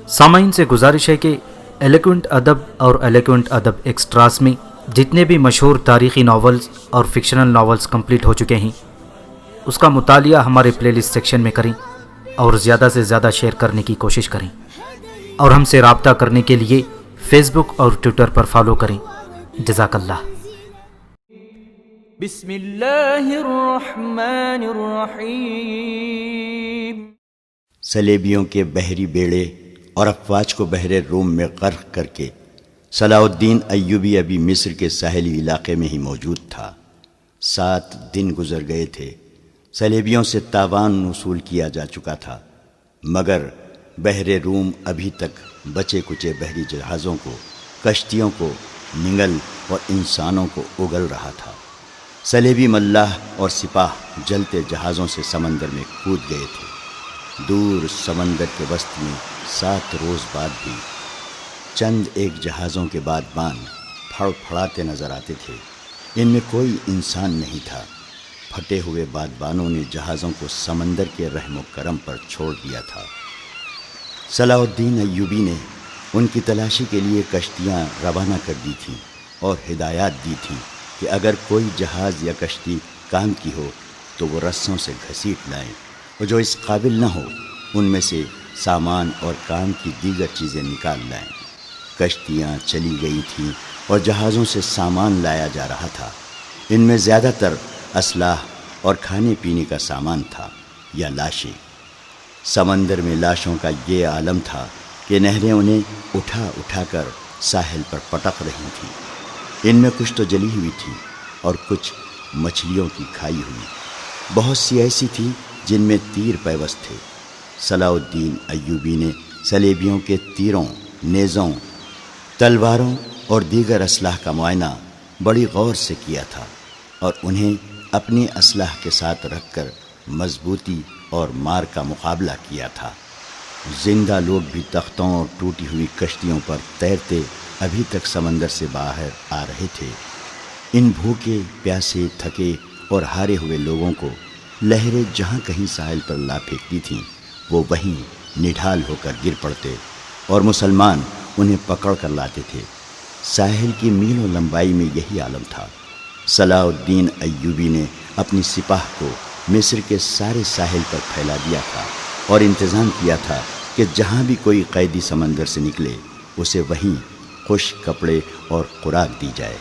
سامعین سے گزارش ہے کہ ایلیکوینٹ ادب اور ایلیکوینٹ ادب ایکسٹراس میں جتنے بھی مشہور تاریخی ناولز اور فکشنل ناولز کمپلیٹ ہو چکے ہیں اس کا مطالعہ ہمارے پلے لسٹ سیکشن میں کریں اور زیادہ سے زیادہ شیئر کرنے کی کوشش کریں، اور ہم سے رابطہ کرنے کے لیے فیس بک اور ٹویٹر پر فالو کریں۔ جزاک اللہ۔ بسم اللہ الرحمن الرحیم۔ صلیبیوں کے بحری بیڑے اور افواج کو بحر روم میں غرق کر کے صلاح الدین ایوبی ابھی مصر کے ساحلی علاقے میں ہی موجود تھا۔ 7 دن گزر گئے تھے، صلیبیوں سے تاوان وصول کیا جا چکا تھا، مگر بحر روم ابھی تک بچے کچے بحری جہازوں کو، کشتیوں کو نگل اور انسانوں کو اگل رہا تھا۔ صلیبی ملاح اور سپاہ جلتے جہازوں سے سمندر میں کود گئے تھے۔ دور سمندر کے وسط میں 7 روز بعد بھی چند ایک جہازوں کے بادبان پھڑ پھڑاتے نظر آتے تھے، ان میں کوئی انسان نہیں تھا۔ پھٹے ہوئے بادبانوں نے جہازوں کو سمندر کے رحم و کرم پر چھوڑ دیا تھا۔ صلاح الدین ایوبی نے ان کی تلاشی کے لیے کشتیاں روانہ کر دی تھیں اور ہدایات دی تھیں کہ اگر کوئی جہاز یا کشتی کام کی ہو تو وہ رسوں سے گھسیٹ لائیں، اور جو اس قابل نہ ہو ان میں سے سامان اور کام کی دیگر چیزیں نکال لائیں۔ کشتیاں چلی گئی تھیں اور جہازوں سے سامان لایا جا رہا تھا۔ ان میں زیادہ تر اسلحہ اور کھانے پینے کا سامان تھا یا لاشیں۔ سمندر میں لاشوں کا یہ عالم تھا کہ نہریں انہیں اٹھا اٹھا کر ساحل پر پٹک رہی تھیں۔ ان میں کچھ تو جلی ہوئی تھی اور کچھ مچھلیوں کی کھائی ہوئی، بہت سی ایسی تھی جن میں تیر پیوست تھے۔ صلاح الدین ایوبی نے صلیبیوں کے تیروں، نیزوں، تلواروں اور دیگر اسلحہ کا معائنہ بڑی غور سے کیا تھا اور انہیں اپنی اسلحہ کے ساتھ رکھ کر مضبوطی اور مار کا مقابلہ کیا تھا۔ زندہ لوگ بھی تختوں اور ٹوٹی ہوئی کشتیوں پر تیرتے ابھی تک سمندر سے باہر آ رہے تھے۔ ان بھوکے، پیاسے، تھکے اور ہارے ہوئے لوگوں کو لہریں جہاں کہیں ساحل پر لا پھینکتی تھیں وہ وہیں نڈھال ہو کر گر پڑتے اور مسلمان انہیں پکڑ کر لاتے تھے۔ ساحل کی میلوں لمبائی میں یہی عالم تھا۔ صلاح الدین ایوبی نے اپنی سپاہ کو مصر کے سارے ساحل پر پھیلا دیا تھا اور انتظام کیا تھا کہ جہاں بھی کوئی قیدی سمندر سے نکلے اسے وہیں خشک کپڑے اور خوراک دی جائے،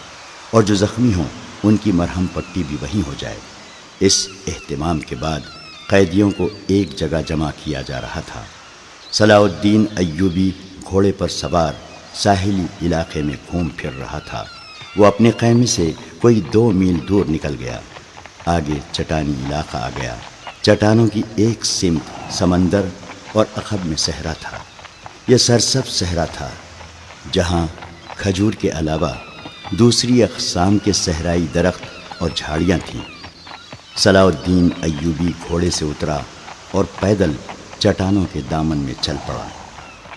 اور جو زخمی ہوں ان کی مرہم پٹی بھی وہیں ہو جائے۔ اس اہتمام کے بعد قیدیوں کو ایک جگہ جمع کیا جا رہا تھا۔ صلاح الدین ایوبی گھوڑے پر سوار ساحلی علاقے میں گھوم پھر رہا تھا۔ وہ اپنے خیمے سے کوئی 2 میل دور نکل گیا۔ آگے چٹانی علاقہ آ گیا۔ چٹانوں کی ایک سمت سمندر اور عقب میں صحرا تھا۔ یہ سرسبز صحرا تھا جہاں کھجور کے علاوہ دوسری اقسام کے صحرائی درخت اور جھاڑیاں تھیں۔ صلاح الدین ایوبی گھوڑے سے اترا اور پیدل چٹانوں کے دامن میں چل پڑا۔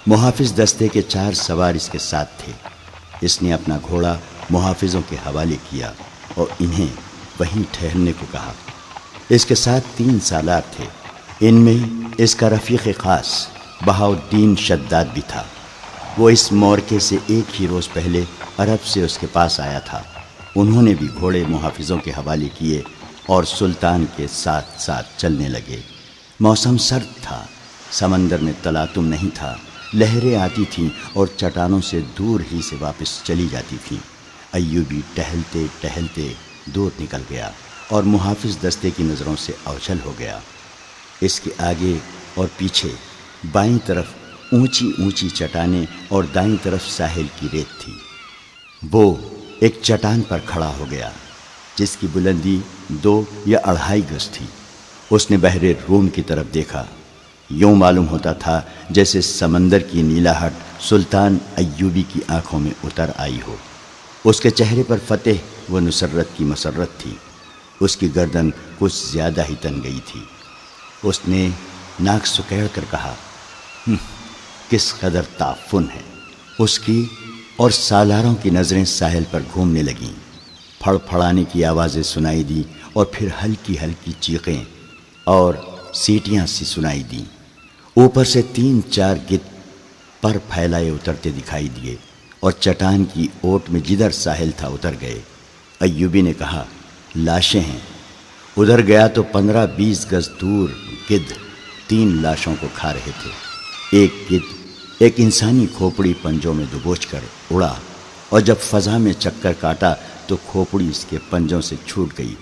محافظ دستے کے 4 سوار اس کے ساتھ تھے۔ اس نے اپنا گھوڑا محافظوں کے حوالے کیا اور انہیں وہیں ٹھہرنے کو کہا۔ اس کے ساتھ 3 سالار تھے، ان میں اس کا رفیق خاص بہاؤالدین شداد بھی تھا۔ وہ اس مورکے سے ایک ہی روز پہلے عرب سے اس کے پاس آیا تھا۔ انہوں نے بھی گھوڑے محافظوں کے حوالے کیے اور سلطان کے ساتھ ساتھ چلنے لگے۔ موسم سرد تھا، سمندر میں تلاطم نہیں تھا، لہریں آتی تھیں اور چٹانوں سے دور ہی سے واپس چلی جاتی تھیں۔ ایوبی ٹہلتے ٹہلتے دور نکل گیا اور محافظ دستے کی نظروں سے اوجھل ہو گیا۔ اس کے آگے اور پیچھے بائیں طرف اونچی اونچی چٹانیں اور دائیں طرف ساحل کی ریت تھی۔ وہ ایک چٹان پر کھڑا ہو گیا جس کی بلندی 2 یا 2.5 گز تھی۔ اس نے بحر روم کی طرف دیکھا۔ یوں معلوم ہوتا تھا جیسے سمندر کی نیلاہٹ سلطان ایوبی کی آنکھوں میں اتر آئی ہو۔ اس کے چہرے پر فتح و نصرت کی مسرت تھی۔ اس کی گردن کچھ زیادہ ہی تن گئی تھی۔ اس نے ناک سکیڑ کر کہا، کس قدر تعفن ہے۔ اس کی اور سالاروں کی نظریں ساحل پر گھومنے لگیں۔ پھڑ پھڑانے کی آوازیں سنائی دی اور پھر ہلکی ہلکی چیخیں اور سیٹیاں سی سنائی دیں۔ اوپر سے 3-4 گدھ پر پھیلائے اترتے دکھائی دیے اور چٹان کی اوٹ میں جدھر ساحل تھا اتر گئے۔ ایوبی نے کہا لاشیں ہیں۔ ادھر گیا تو 15-20 گز دور گدھ 3 لاشوں کو کھا رہے تھے۔ ایک گدھ ایک انسانی کھوپڑی پنجوں میں دبوچ کر اڑا اور جب فضا میں چکر کاٹا تو کھوپڑی اس کے پنجوں سے چھوٹ گئی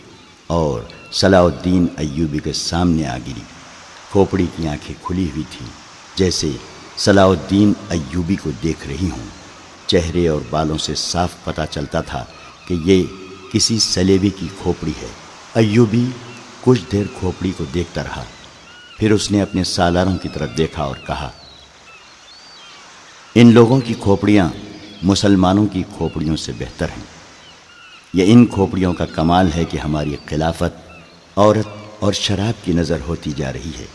اور صلاح الدین ایوبی کے سامنے آ گری۔ کھوپڑی کی آنکھیں کھلی ہوئی تھیں جیسے صلاح الدین ایوبی کو دیکھ رہی ہوں۔ چہرے اور بالوں سے صاف پتہ چلتا تھا کہ یہ کسی سلیبی کی کھوپڑی ہے۔ ایوبی کچھ دیر کھوپڑی کو دیکھتا رہا، پھر اس نے اپنے سالاروں کی طرف دیکھا اور کہا ان لوگوں کی کھوپڑیاں مسلمانوں کی کھوپڑیوں سے بہتر ہیں۔ یہ ان کھوپڑیوں کا کمال ہے کہ ہماری خلافت عورت اور شراب کی نظر ہوتی جا رہی ہے۔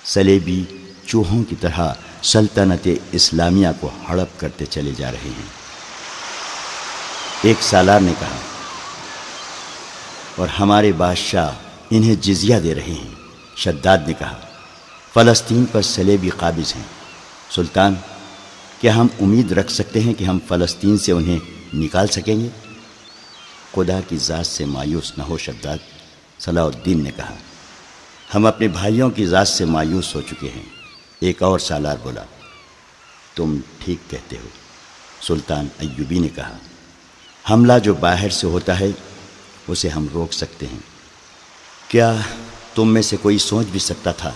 سلیبی چوہوں کی طرح سلطنت اسلامیہ کو ہڑپ کرتے چلے جا رہے ہیں۔ ایک سالار نے کہا اور ہمارے بادشاہ انہیں جزیہ دے رہے ہیں۔ شداد نے کہا فلسطین پر سلیبی قابض ہیں۔ سلطان، کیا ہم امید رکھ سکتے ہیں کہ ہم فلسطین سے انہیں نکال سکیں گے؟ خدا کی ذات سے مایوس نہ ہو شداد، صلاح الدین نے کہا۔ ہم اپنے بھائیوں کی ذات سے مایوس ہو چکے ہیں۔ ایک اور سالار بولا تم ٹھیک کہتے ہو۔ سلطان ایوبی نے کہا حملہ جو باہر سے ہوتا ہے اسے ہم روک سکتے ہیں۔ کیا تم میں سے کوئی سوچ بھی سکتا تھا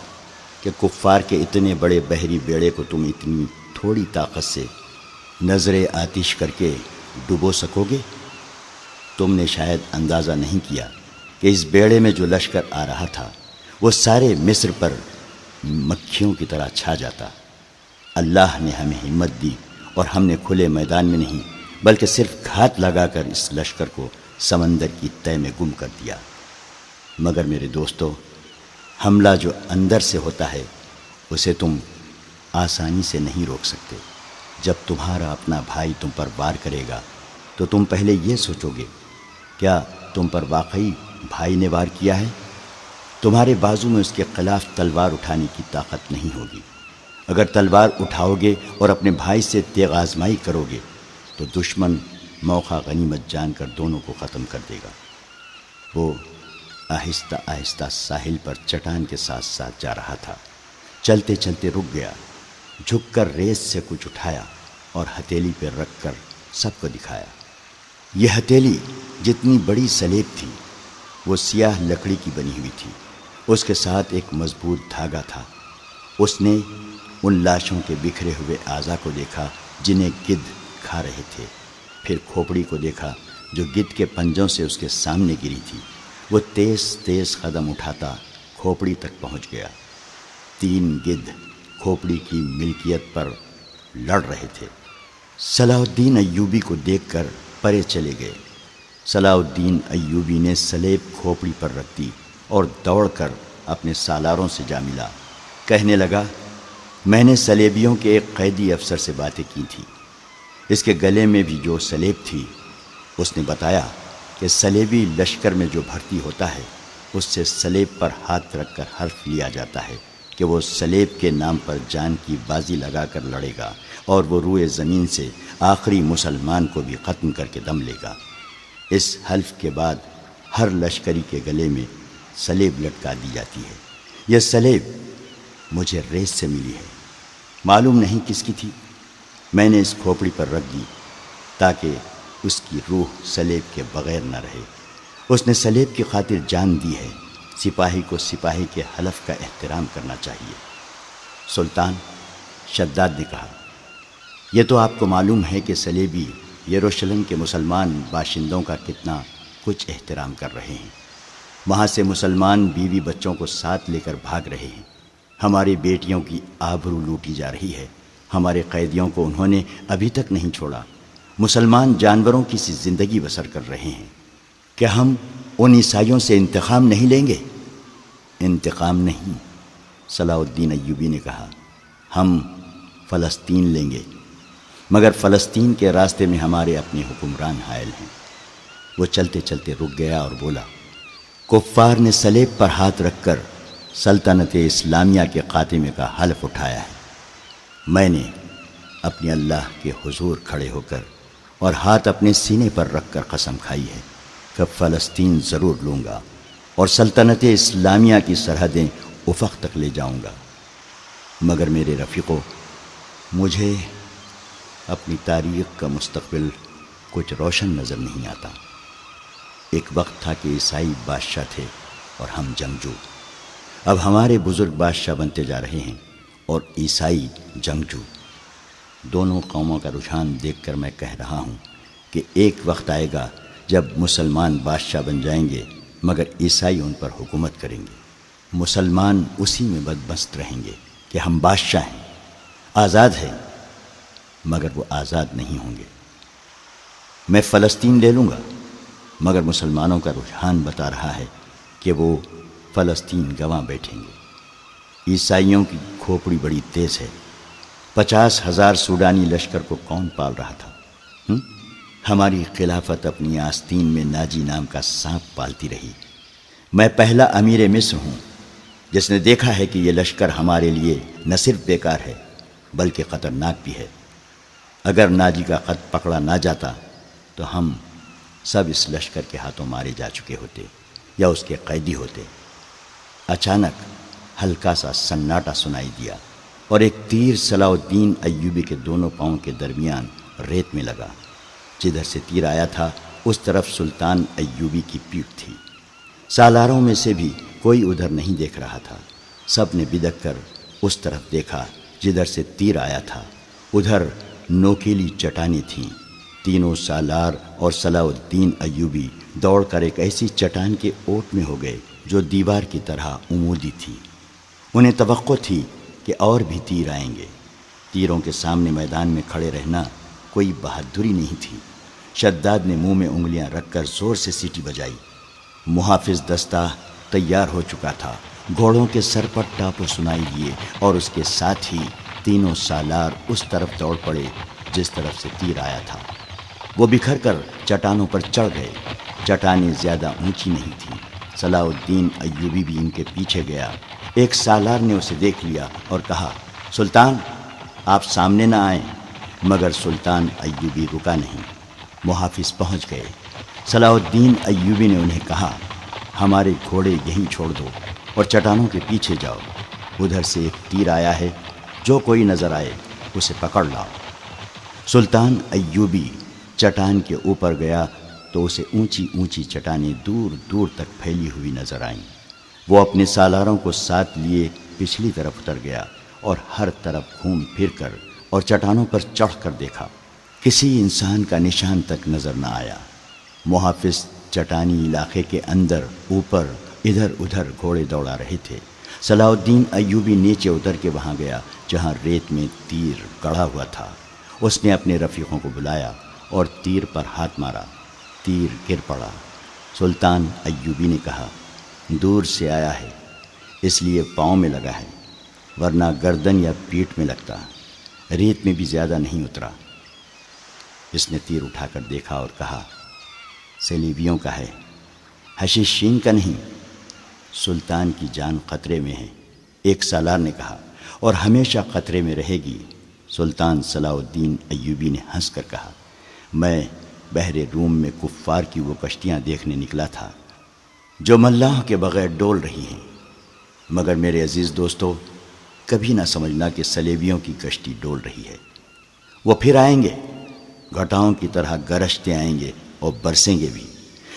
کہ کفار کے اتنے بڑے بحری بیڑے کو تم اتنی تھوڑی طاقت سے نظر آتش کر کے ڈبو سکو گے؟ تم نے شاید اندازہ نہیں کیا کہ اس بیڑے میں جو لشکر آ رہا تھا وہ سارے مصر پر مکھیوں کی طرح چھا جاتا۔ اللہ نے ہمیں ہمت دی اور ہم نے کھلے میدان میں نہیں بلکہ صرف گھات لگا کر اس لشکر کو سمندر کی تہہ میں گم کر دیا۔ مگر میرے دوستو، حملہ جو اندر سے ہوتا ہے اسے تم آسانی سے نہیں روک سکتے۔ جب تمہارا اپنا بھائی تم پر وار کرے گا تو تم پہلے یہ سوچو گے کیا تم پر واقعی بھائی نے وار کیا ہے؟ تمہارے بازو میں اس کے خلاف تلوار اٹھانے کی طاقت نہیں ہوگی۔ اگر تلوار اٹھاؤ گے اور اپنے بھائی سے تیغ آزمائی کرو گے تو دشمن موقع غنیمت جان کر دونوں کو ختم کر دے گا۔ وہ آہستہ آہستہ ساحل پر چٹان کے ساتھ ساتھ جا رہا تھا۔ چلتے چلتے رک گیا، جھک کر ریت سے کچھ اٹھایا اور ہتھیلی پہ رکھ کر سب کو دکھایا۔ یہ ہتھیلی جتنی بڑی سلیب تھی وہ سیاہ لکڑی کی بنی ہوئی تھی۔ اس کے ساتھ ایک مضبوط دھاگا تھا۔ اس نے ان لاشوں کے بکھرے ہوئے اعضا کو دیکھا جنہیں گدھ کھا رہے تھے، پھر کھوپڑی کو دیکھا جو گدھ کے پنجوں سے اس کے سامنے گری تھی۔ وہ تیز تیز قدم اٹھاتا کھوپڑی تک پہنچ گیا۔ 3 گدھ کھوپڑی کی ملکیت پر لڑ رہے تھے۔ صلاح الدین ایوبی کو دیکھ کر پرے چلے گئے۔ صلاح الدین ایوبی نے سلیب کھوپڑی پر رکھ دی اور دوڑ کر اپنے سالاروں سے جا ملا۔ کہنے لگا میں نے سلیبیوں کے ایک قیدی افسر سے باتیں کی تھی۔ اس کے گلے میں بھی جو سلیب تھی اس نے بتایا کہ سلیبی لشکر میں جو بھرتی ہوتا ہے اس سے سلیب پر ہاتھ رکھ کر حلف لیا جاتا ہے کہ وہ سلیب کے نام پر جان کی بازی لگا کر لڑے گا اور وہ روئے زمین سے آخری مسلمان کو بھی ختم کر کے دم لے گا۔ اس حلف کے بعد ہر لشکری کے گلے میں سلیب لٹکا دی جاتی ہے۔ یہ سلیب مجھے ریس سے ملی ہے، معلوم نہیں کس کی تھی۔ میں نے اس کھوپڑی پر رکھ دی تاکہ اس کی روح سلیب کے بغیر نہ رہے۔ اس نے سلیب کی خاطر جان دی ہے۔ سپاہی کو سپاہی کے حلف کا احترام کرنا چاہیے۔ سلطان، شداد نے کہا یہ تو آپ کو معلوم ہے کہ سلیبی یروشلم کے مسلمان باشندوں کا کتنا کچھ احترام کر رہے ہیں۔ وہاں سے مسلمان بیوی بچوں کو ساتھ لے کر بھاگ رہے ہیں۔ ہماری بیٹیوں کی آبرو لوٹی جا رہی ہے۔ ہمارے قیدیوں کو انہوں نے ابھی تک نہیں چھوڑا۔ مسلمان جانوروں کی سی زندگی بسر کر رہے ہیں۔ کیا ہم ان عیسائیوں سے انتقام نہیں لیں گے؟ انتقام نہیں، صلاح الدین ایوبی نے کہا، ہم فلسطین لیں گے، مگر فلسطین کے راستے میں ہمارے اپنے حکمران حائل ہیں۔ وہ چلتے چلتے رک گیا اور بولا کفار نے سلیب پر ہاتھ رکھ کر سلطنت اسلامیہ کے خاتمے کا حلف اٹھایا ہے۔ میں نے اپنے اللہ کے حضور کھڑے ہو کر اور ہاتھ اپنے سینے پر رکھ کر قسم کھائی ہے کہ فلسطین ضرور لوں گا اور سلطنت اسلامیہ کی سرحدیں افق تک لے جاؤں گا۔ مگر میرے رفیقو، مجھے اپنی تاریخ کا مستقبل کچھ روشن نظر نہیں آتا۔ ایک وقت تھا کہ عیسائی بادشاہ تھے اور ہم جنگجو۔ اب ہمارے بزرگ بادشاہ بنتے جا رہے ہیں اور عیسائی جنگجو۔ دونوں قوموں کا رجحان دیکھ کر میں کہہ رہا ہوں کہ ایک وقت آئے گا جب مسلمان بادشاہ بن جائیں گے مگر عیسائی ان پر حکومت کریں گے۔ مسلمان اسی میں بدمست رہیں گے کہ ہم بادشاہ ہیں، آزاد ہیں، مگر وہ آزاد نہیں ہوں گے۔ میں فلسطین لے لوں گا مگر مسلمانوں کا رجحان بتا رہا ہے کہ وہ فلسطین گنوا بیٹھیں گے۔ عیسائیوں کی کھوپڑی بڑی تیز ہے۔ 50,000 سوڈانی لشکر کو کون پال رہا تھا؟ ہماری خلافت اپنی آستین میں ناجی نام کا سانپ پالتی رہی۔ میں پہلا امیر مصر ہوں جس نے دیکھا ہے کہ یہ لشکر ہمارے لیے نہ صرف بیکار ہے بلکہ خطرناک بھی ہے۔ اگر ناجی کا خط پکڑا نہ جاتا تو ہم سب اس لشکر کے ہاتھوں مارے جا چکے ہوتے یا اس کے قیدی ہوتے۔ اچانک ہلکا سا سناٹا سنائی دیا اور ایک تیر صلاح الدین ایوبی کے دونوں پاؤں کے درمیان ریت میں لگا۔ جدھر سے تیر آیا تھا اس طرف سلطان ایوبی کی پیٹھ تھی۔ سالاروں میں سے بھی کوئی ادھر نہیں دیکھ رہا تھا۔ سب نے بدک کر اس طرف دیکھا جدھر سے تیر آیا تھا۔ ادھر نوکیلی چٹانیں تھیں۔ تینوں سالار اور صلاح الدین ایوبی دوڑ کر ایک ایسی چٹان کے اوٹ میں ہو گئے جو دیوار کی طرح عمودی تھی۔ انہیں توقع تھی کہ اور بھی تیر آئیں گے۔ تیروں کے سامنے میدان میں کھڑے رہنا کوئی بہادری نہیں تھی۔ شداد نے منہ میں انگلیاں رکھ کر زور سے سیٹی بجائی۔ محافظ دستہ تیار ہو چکا تھا۔ گھوڑوں کے سر پر ٹاپو سنائی دیے اور اس کے ساتھ ہی تینوں سالار اس طرف دوڑ پڑے جس طرف سے تیر آیا تھا۔ وہ بکھر کر چٹانوں پر چڑھ گئے۔ چٹانیں زیادہ اونچی نہیں تھیں۔ صلاح الدین ایوبی بھی ان کے پیچھے گیا۔ ایک سالار نے اسے دیکھ لیا اور کہا، سلطان آپ سامنے نہ آئیں، مگر سلطان ایوبی رکا نہیں۔ محافظ پہنچ گئے۔ صلاح الدین ایوبی نے انہیں کہا، ہمارے گھوڑے یہیں چھوڑ دو اور چٹانوں کے پیچھے جاؤ۔ ادھر سے ایک تیر آیا ہے، جو کوئی نظر آئے اسے پکڑ لاؤ۔ سلطان ایوبی چٹان کے اوپر گیا تو اسے اونچی اونچی چٹانیں دور دور تک پھیلی ہوئی نظر آئیں۔ وہ اپنے سالاروں کو ساتھ لیے پچھلی طرف اتر گیا اور ہر طرف گھوم پھر کر اور چٹانوں پر چڑھ کر دیکھا۔ کسی انسان کا نشان تک نظر نہ آیا۔ محافظ چٹانی علاقے کے اندر اوپر ادھر ادھر گھوڑے دوڑا رہے تھے۔ صلاح الدین ایوبی نیچے اتر کے وہاں گیا جہاں ریت میں تیر گڑھا ہوا تھا۔ اس نے اپنے رفیقوں کو بلایا اور تیر پر ہاتھ مارا۔ تیر گر پڑا۔ سلطان ایوبی نے کہا، دور سے آیا ہے اس لیے پاؤں میں لگا ہے، ورنہ گردن یا پیٹھ میں لگتا، ریت میں بھی زیادہ نہیں اترا۔ اس نے تیر اٹھا کر دیکھا اور کہا، سلیبیوں کا ہے، حشیشین کا نہیں۔ سلطان کی جان خطرے میں ہے، ایک سالار نے کہا، اور ہمیشہ خطرے میں رہے گی۔ سلطان صلاح الدین ایوبی نے ہنس کر کہا، میں بحر روم میں کفار کی وہ کشتیاں دیکھنے نکلا تھا جو ملاحوں کے بغیر ڈول رہی ہیں، مگر میرے عزیز دوستو، کبھی نہ سمجھنا کہ سلیبیوں کی کشتی ڈول رہی ہے۔ وہ پھر آئیں گے، گھٹاؤں کی طرح گرجتے آئیں گے اور برسیں گے بھی،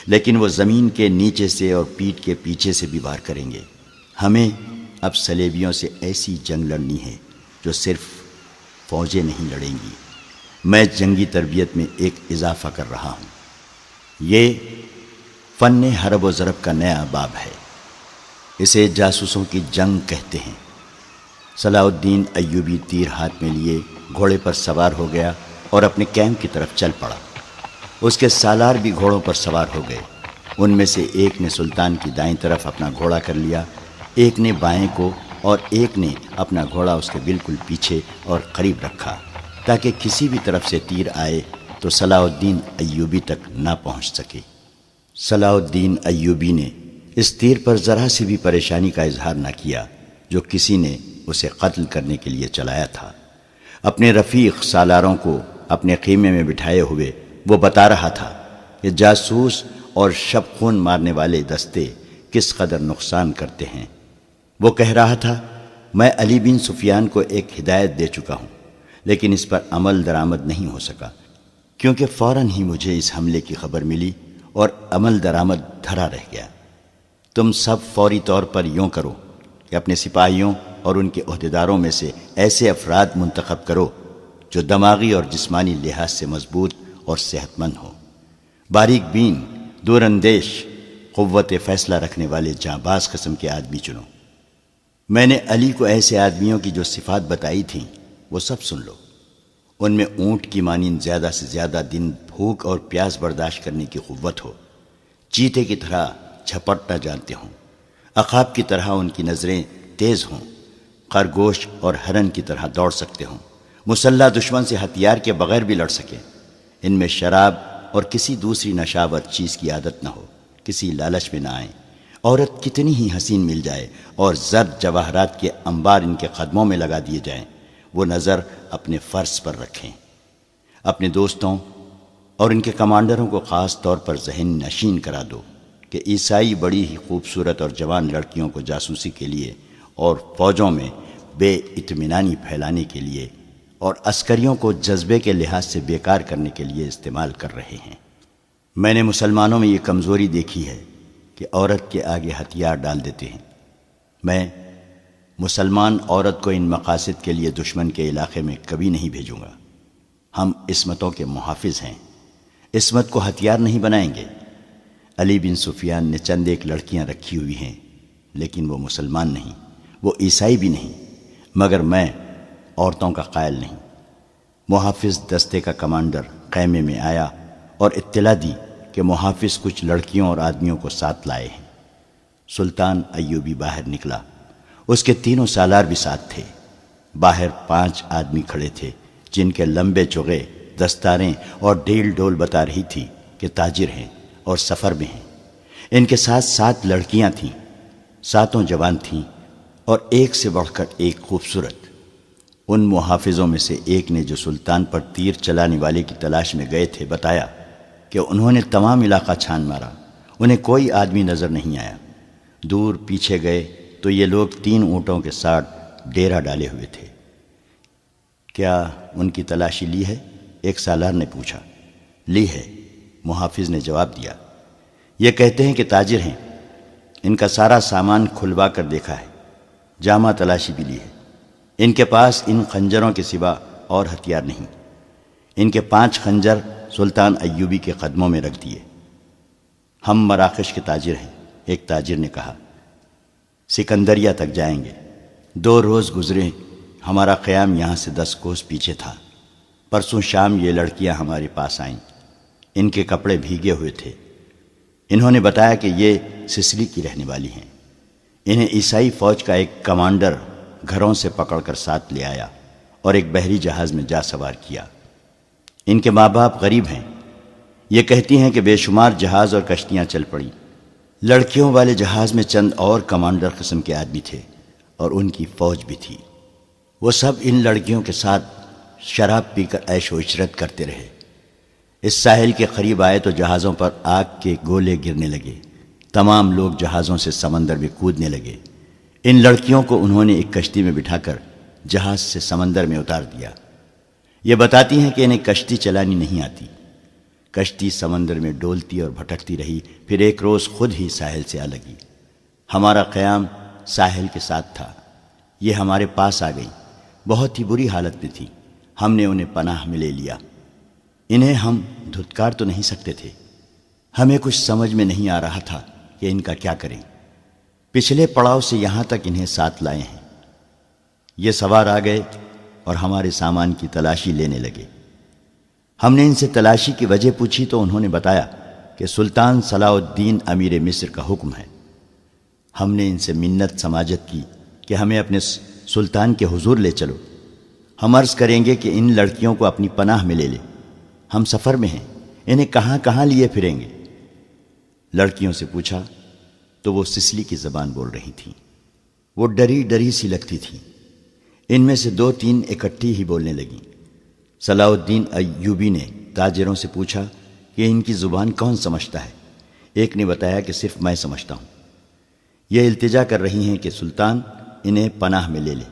لیکن وہ زمین کے نیچے سے اور پیٹھ کے پیچھے سے بھی وار کریں گے۔ ہمیں اب سلیبیوں سے ایسی جنگ لڑنی ہے جو صرف فوجیں نہیں لڑیں گی۔ میں جنگی تربیت میں ایک اضافہ کر رہا ہوں۔ یہ فن حرب و ضرب کا نیا باب ہے، اسے جاسوسوں کی جنگ کہتے ہیں۔ صلاح الدین ایوبی تیر ہاتھ میں لیے گھوڑے پر سوار ہو گیا اور اپنے کیمپ کی طرف چل پڑا۔ اس کے سالار بھی گھوڑوں پر سوار ہو گئے۔ ان میں سے ایک نے سلطان کی دائیں طرف اپنا گھوڑا کر لیا، ایک نے بائیں کو، اور ایک نے اپنا گھوڑا اس کے بالکل پیچھے اور قریب رکھا تاکہ کسی بھی طرف سے تیر آئے تو صلاح الدین ایوبی تک نہ پہنچ سکے۔ صلاح الدین ایوبی نے اس تیر پر ذرا سی بھی پریشانی کا اظہار نہ کیا جو کسی نے اسے قتل کرنے کے لیے چلایا تھا۔ اپنے رفیق سالاروں کو اپنے خیمے میں بٹھائے ہوئے وہ بتا رہا تھا کہ جاسوس اور شب خون مارنے والے دستے کس قدر نقصان کرتے ہیں۔ وہ کہہ رہا تھا، میں علی بن سفیان کو ایک ہدایت دے چکا ہوں، لیکن اس پر عمل درآمد نہیں ہو سکا، کیونکہ فوراً ہی مجھے اس حملے کی خبر ملی اور عمل درآمد دھرا رہ گیا۔ تم سب فوری طور پر یوں کرو کہ اپنے سپاہیوں اور ان کے عہدیداروں میں سے ایسے افراد منتخب کرو جو دماغی اور جسمانی لحاظ سے مضبوط اور صحت مند ہوں، باریک بین، دور اندیش، قوت فیصلہ رکھنے والے جانباز قسم کے آدمی چنو۔ میں نے علی کو ایسے آدمیوں کی جو صفات بتائی تھیں وہ سب سن لو۔ ان میں اونٹ کی مانند زیادہ سے زیادہ دن بھوک اور پیاس برداشت کرنے کی قوت ہو، چیتے کی طرح جھپٹنا جانتے ہوں، عقاب کی طرح ان کی نظریں تیز ہوں، خرگوش اور ہرن کی طرح دوڑ سکتے ہوں، مسلح دشمن سے ہتھیار کے بغیر بھی لڑ سکیں، ان میں شراب اور کسی دوسری نشاور چیز کی عادت نہ ہو، کسی لالچ میں نہ آئیں، عورت کتنی ہی حسین مل جائے اور زر جواہرات کے انبار ان کے قدموں میں لگا دیے جائیں، وہ نظر اپنے فرض پر رکھیں۔ اپنے دوستوں اور ان کے کمانڈروں کو خاص طور پر ذہن نشین کرا دو کہ عیسائی بڑی ہی خوبصورت اور جوان لڑکیوں کو جاسوسی کے لیے اور فوجوں میں بے اطمینانی پھیلانے کے لیے اور عسکریوں کو جذبے کے لحاظ سے بیکار کرنے کے لیے استعمال کر رہے ہیں۔ میں نے مسلمانوں میں یہ کمزوری دیکھی ہے کہ عورت کے آگے ہتھیار ڈال دیتے ہیں۔ میں مسلمان عورت کو ان مقاصد کے لیے دشمن کے علاقے میں کبھی نہیں بھیجوں گا۔ ہم عصمتوں کے محافظ ہیں، عصمت کو ہتھیار نہیں بنائیں گے۔ علی بن سفیان نے چند ایک لڑکیاں رکھی ہوئی ہیں، لیکن وہ مسلمان نہیں، وہ عیسائی بھی نہیں، مگر میں عورتوں کا قائل نہیں۔ محافظ دستے کا کمانڈر خیمے میں آیا اور اطلاع دی کہ محافظ کچھ لڑکیوں اور آدمیوں کو ساتھ لائے ہیں۔ سلطان ایوبی باہر نکلا، اس کے تینوں سالار بھی ساتھ تھے۔ باہر 5 آدمی کھڑے تھے جن کے لمبے چوغے، دستاریں اور ڈیل ڈول بتا رہی تھی کہ تاجر ہیں اور سفر میں ہیں۔ ان کے ساتھ 7 لڑکیاں تھیں، 7 جوان تھیں اور ایک سے بڑھ کر ایک خوبصورت۔ ان محافظوں میں سے ایک نے جو سلطان پر تیر چلانے والے کی تلاش میں گئے تھے بتایا کہ انہوں نے تمام علاقہ چھان مارا، انہیں کوئی آدمی نظر نہیں آیا۔ دور پیچھے گئے تو یہ لوگ 3 اونٹوں کے ساتھ ڈیرا ڈالے ہوئے تھے۔ کیا ان کی تلاشی لی ہے؟ ایک سالار نے پوچھا۔ لی ہے، محافظ نے جواب دیا۔ یہ کہتے ہیں کہ تاجر ہیں، ان کا سارا سامان کھلوا کر دیکھا ہے، جامع تلاشی بھی لی ہے۔ ان کے پاس ان خنجروں کے سوا اور ہتھیار نہیں۔ ان کے 5 خنجر سلطان ایوبی کے قدموں میں رکھ دیے۔ ہم مراکش کے تاجر ہیں، ایک تاجر نے کہا، سکندریہ تک جائیں گے۔ 2 روز گزرے، ہمارا قیام یہاں سے 10 کوس پیچھے تھا۔ پرسوں شام یہ لڑکیاں ہمارے پاس آئیں، ان کے کپڑے بھیگے ہوئے تھے۔ انہوں نے بتایا کہ یہ سسلی کی رہنے والی ہیں۔ انہیں عیسائی فوج کا ایک کمانڈر گھروں سے پکڑ کر ساتھ لے آیا اور ایک بحری جہاز میں جا سوار کیا۔ ان کے ماں باپ غریب ہیں۔ یہ کہتی ہیں کہ بے شمار جہاز اور کشتیاں چل پڑیں۔ لڑکیوں والے جہاز میں چند اور کمانڈر قسم کے آدمی تھے اور ان کی فوج بھی تھی۔ وہ سب ان لڑکیوں کے ساتھ شراب پی کر عیش و عشرت کرتے رہے۔ اس ساحل کے قریب آئے تو جہازوں پر آگ کے گولے گرنے لگے۔ تمام لوگ جہازوں سے سمندر میں کودنے لگے۔ ان لڑکیوں کو انہوں نے ایک کشتی میں بٹھا کر جہاز سے سمندر میں اتار دیا۔ یہ بتاتی ہیں کہ انہیں کشتی چلانی نہیں آتی۔ کشتی سمندر میں ڈولتی اور بھٹکتی رہی، پھر ایک روز خود ہی ساحل سے آ لگی۔ ہمارا قیام ساحل کے ساتھ تھا، یہ ہمارے پاس آ گئی، بہت ہی بری حالت میں تھی۔ ہم نے انہیں پناہ میں لے لیا۔ انہیں ہم دھتکار تو نہیں سکتے تھے، ہمیں کچھ سمجھ میں نہیں آ رہا تھا کہ ان کا کیا کریں۔ پچھلے پڑاؤ سے یہاں تک انہیں ساتھ لائے ہیں۔ یہ سوار آ گئے اور ہمارے سامان کی تلاشی لینے لگے۔ ہم نے ان سے تلاشی کی وجہ پوچھی تو انہوں نے بتایا کہ سلطان صلاح الدین امیر مصر کا حکم ہے۔ ہم نے ان سے منت سماجت کی کہ ہمیں اپنے سلطان کے حضور لے چلو، ہم عرض کریں گے کہ ان لڑکیوں کو اپنی پناہ میں لے لیں، ہم سفر میں ہیں، انہیں کہاں کہاں لیے پھریں گے۔ لڑکیوں سے پوچھا تو وہ سسلی کی زبان بول رہی تھیں۔ وہ ڈری ڈری سی لگتی تھیں۔ ان میں سے 2-3 اکٹھی ہی بولنے لگیں۔ صلاح الدین ایوبی نے تاجروں سے پوچھا کہ ان کی زبان کون سمجھتا ہے؟ ایک نے بتایا کہ صرف میں سمجھتا ہوں۔ یہ التجا کر رہی ہیں کہ سلطان انہیں پناہ میں لے لے۔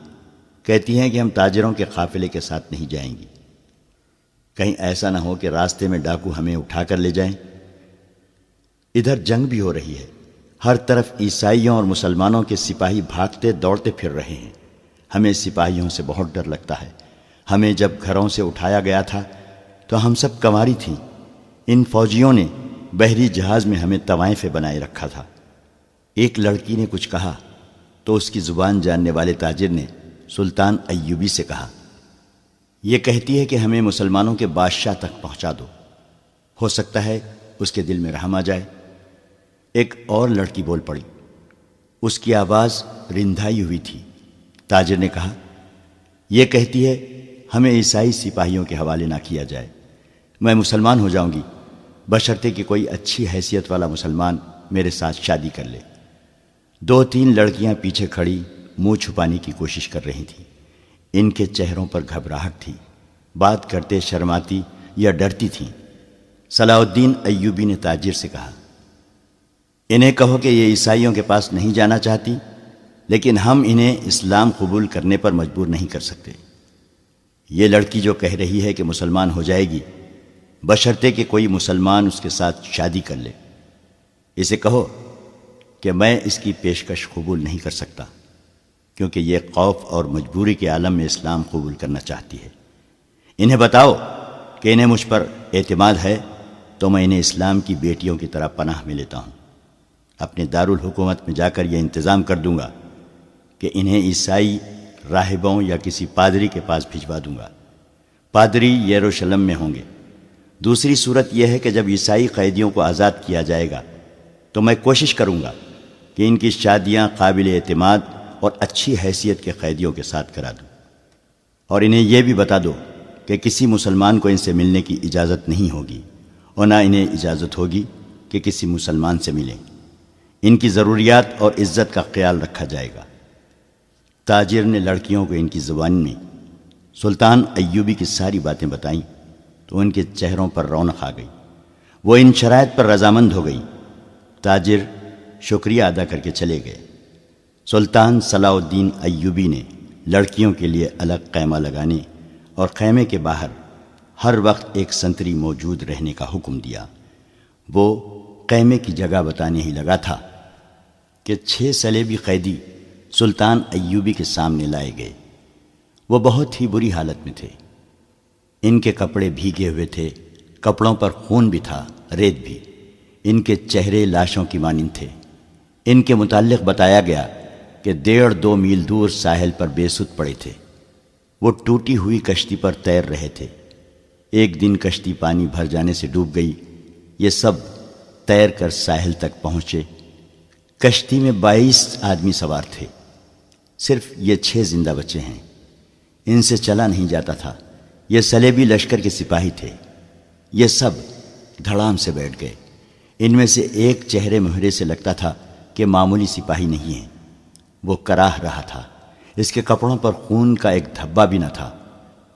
کہتی ہیں کہ ہم تاجروں کے قافلے کے ساتھ نہیں جائیں گی، کہیں ایسا نہ ہو کہ راستے میں ڈاکو ہمیں اٹھا کر لے جائیں۔ ادھر جنگ بھی ہو رہی ہے، ہر طرف عیسائیوں اور مسلمانوں کے سپاہی بھاگتے دوڑتے پھر رہے ہیں۔ ہمیں سپاہیوں سے بہت ڈر لگتا ہے۔ ہمیں جب گھروں سے اٹھایا گیا تھا تو ہم سب کنواری تھیں۔ ان فوجیوں نے بحری جہاز میں ہمیں طوائفیں بنائے رکھا تھا۔ ایک لڑکی نے کچھ کہا تو اس کی زبان جاننے والے تاجر نے سلطان ایوبی سے کہا، یہ کہتی ہے کہ ہمیں مسلمانوں کے بادشاہ تک پہنچا دو، ہو سکتا ہے اس کے دل میں رحم آ جائے۔ ایک اور لڑکی بول پڑی، اس کی آواز رندھائی ہوئی تھی۔ تاجر نے کہا، یہ کہتی ہے ہمیں عیسائی سپاہیوں کے حوالے نہ کیا جائے، میں مسلمان ہو جاؤں گی بشرطے کہ کوئی اچھی حیثیت والا مسلمان میرے ساتھ شادی کر لے۔ 2-3 لڑکیاں پیچھے کھڑی منہ چھپانے کی کوشش کر رہی تھیں۔ ان کے چہروں پر گھبراہٹ تھی، بات کرتے شرماتی یا ڈرتی تھیں۔ صلاح الدین ایوبی نے تاجر سے کہا، انہیں کہو کہ یہ عیسائیوں کے پاس نہیں جانا چاہتی، لیکن ہم انہیں اسلام قبول کرنے پر مجبور نہیں کر سکتے۔ یہ لڑکی جو کہہ رہی ہے کہ مسلمان ہو جائے گی بشرطے کہ کوئی مسلمان اس کے ساتھ شادی کر لے، اسے کہو کہ میں اس کی پیشکش قبول نہیں کر سکتا، کیونکہ یہ خوف اور مجبوری کے عالم میں اسلام قبول کرنا چاہتی ہے۔ انہیں بتاؤ کہ انہیں مجھ پر اعتماد ہے تو میں انہیں اسلام کی بیٹیوں کی طرح پناہ میں لیتا ہوں۔ اپنے دارالحکومت میں جا کر یہ انتظام کر دوں گا کہ انہیں عیسائی راہبوں یا کسی پادری کے پاس بھجوا دوں گا۔ پادری یروشلم میں ہوں گے۔ دوسری صورت یہ ہے کہ جب عیسائی قیدیوں کو آزاد کیا جائے گا تو میں کوشش کروں گا کہ ان کی شادیاں قابل اعتماد اور اچھی حیثیت کے قیدیوں کے ساتھ کرا دوں، اور انہیں یہ بھی بتا دو کہ کسی مسلمان کو ان سے ملنے کی اجازت نہیں ہوگی، اور نہ انہیں اجازت ہوگی کہ کسی مسلمان سے ملیں۔ ان کی ضروریات اور عزت کا خیال رکھا جائے گا۔ تاجر نے لڑکیوں کو ان کی زبان میں سلطان ایوبی کی ساری باتیں بتائیں تو ان کے چہروں پر رونق آ گئی، وہ ان شرائط پر رضامند ہو گئی۔ تاجر شکریہ ادا کر کے چلے گئے۔ سلطان صلاح الدین ایوبی نے لڑکیوں کے لیے الگ خیمہ لگانے اور خیمے کے باہر ہر وقت ایک سنتری موجود رہنے کا حکم دیا۔ وہ خیمے کی جگہ بتانے ہی لگا تھا کہ 6 صلیبی قیدی سلطان ایوبی کے سامنے لائے گئے۔ وہ بہت ہی بری حالت میں تھے، ان کے کپڑے بھیگے ہوئے تھے، کپڑوں پر خون بھی تھا، ریت بھی۔ ان کے چہرے لاشوں کی مانند تھے۔ ان کے متعلق بتایا گیا کہ 1.5-2 میل دور ساحل پر بے سود پڑے تھے۔ وہ ٹوٹی ہوئی کشتی پر تیر رہے تھے۔ ایک دن کشتی پانی بھر جانے سے ڈوب گئی۔ یہ سب تیر کر ساحل تک پہنچے۔ کشتی میں 22 آدمی سوار تھے، صرف یہ 6 زندہ بچے ہیں۔ ان سے چلا نہیں جاتا تھا۔ یہ صلیبی لشکر کے سپاہی تھے۔ یہ سب دھڑام سے بیٹھ گئے۔ ان میں سے ایک چہرے مہرے سے لگتا تھا کہ معمولی سپاہی نہیں ہے۔ وہ کراہ رہا تھا۔ اس کے کپڑوں پر خون کا ایک دھبا بھی نہ تھا،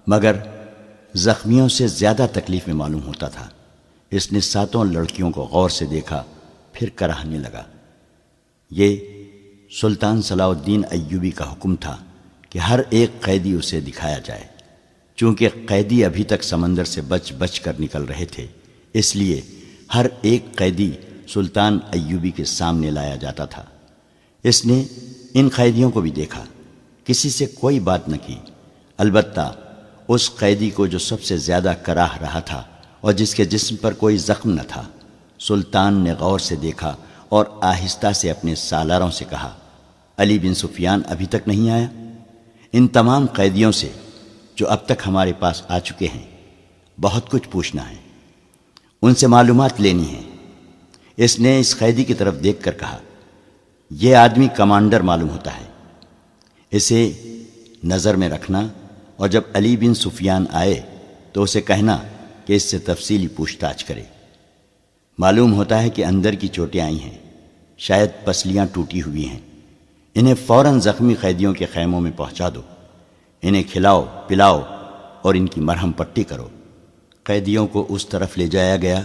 مگر زخمیوں سے زیادہ تکلیف میں معلوم ہوتا تھا۔ اس نے 7 لڑکیوں کو غور سے دیکھا، پھر کراہنے لگا۔ یہ سلطان صلاح الدین ایوبی کا حکم تھا کہ ہر ایک قیدی اسے دکھایا جائے۔ چونکہ قیدی ابھی تک سمندر سے بچ کر نکل رہے تھے، اس لیے ہر ایک قیدی سلطان ایوبی کے سامنے لایا جاتا تھا۔ اس نے ان قیدیوں کو بھی دیکھا، کسی سے کوئی بات نہ کی، البتہ اس قیدی کو جو سب سے زیادہ کراہ رہا تھا اور جس کے جسم پر کوئی زخم نہ تھا، سلطان نے غور سے دیکھا اور آہستہ سے اپنے سالاروں سے کہا، علی بن سفیان ابھی تک نہیں آیا؟ ان تمام قیدیوں سے جو اب تک ہمارے پاس آ چکے ہیں بہت کچھ پوچھنا ہے، ان سے معلومات لینی ہے۔ اس نے اس قیدی کی طرف دیکھ کر کہا، یہ آدمی کمانڈر معلوم ہوتا ہے، اسے نظر میں رکھنا، اور جب علی بن سفیان آئے تو اسے کہنا کہ اس سے تفصیلی پوچھ تاچھ کرے۔ معلوم ہوتا ہے کہ اندر کی چوٹیں آئی ہیں، شاید پسلیاں ٹوٹی ہوئی ہیں۔ انہیں فوراً زخمی قیدیوں کے خیموں میں پہنچا دو۔ انہیں کھلاؤ پلاؤ اور ان کی مرہم پٹی کرو۔ قیدیوں کو اس طرف لے جایا گیا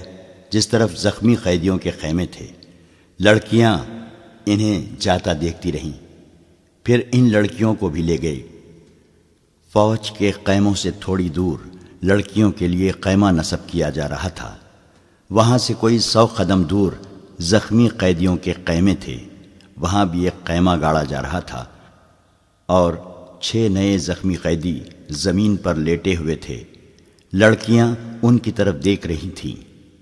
جس طرف زخمی قیدیوں کے خیمے تھے۔ لڑکیاں انہیں جاتا دیکھتی رہیں، پھر ان لڑکیوں کو بھی لے گئے۔ فوج کے خیموں سے تھوڑی دور لڑکیوں کے لیے خیمہ نصب کیا جا رہا تھا۔ وہاں سے کوئی 100 قدم دور زخمی قیدیوں کے خیمے تھے، وہاں بھی ایک خیمہ گاڑا جا رہا تھا اور 6 نئے زخمی قیدی زمین پر لیٹے ہوئے تھے۔ لڑکیاں ان کی طرف دیکھ رہی تھیں۔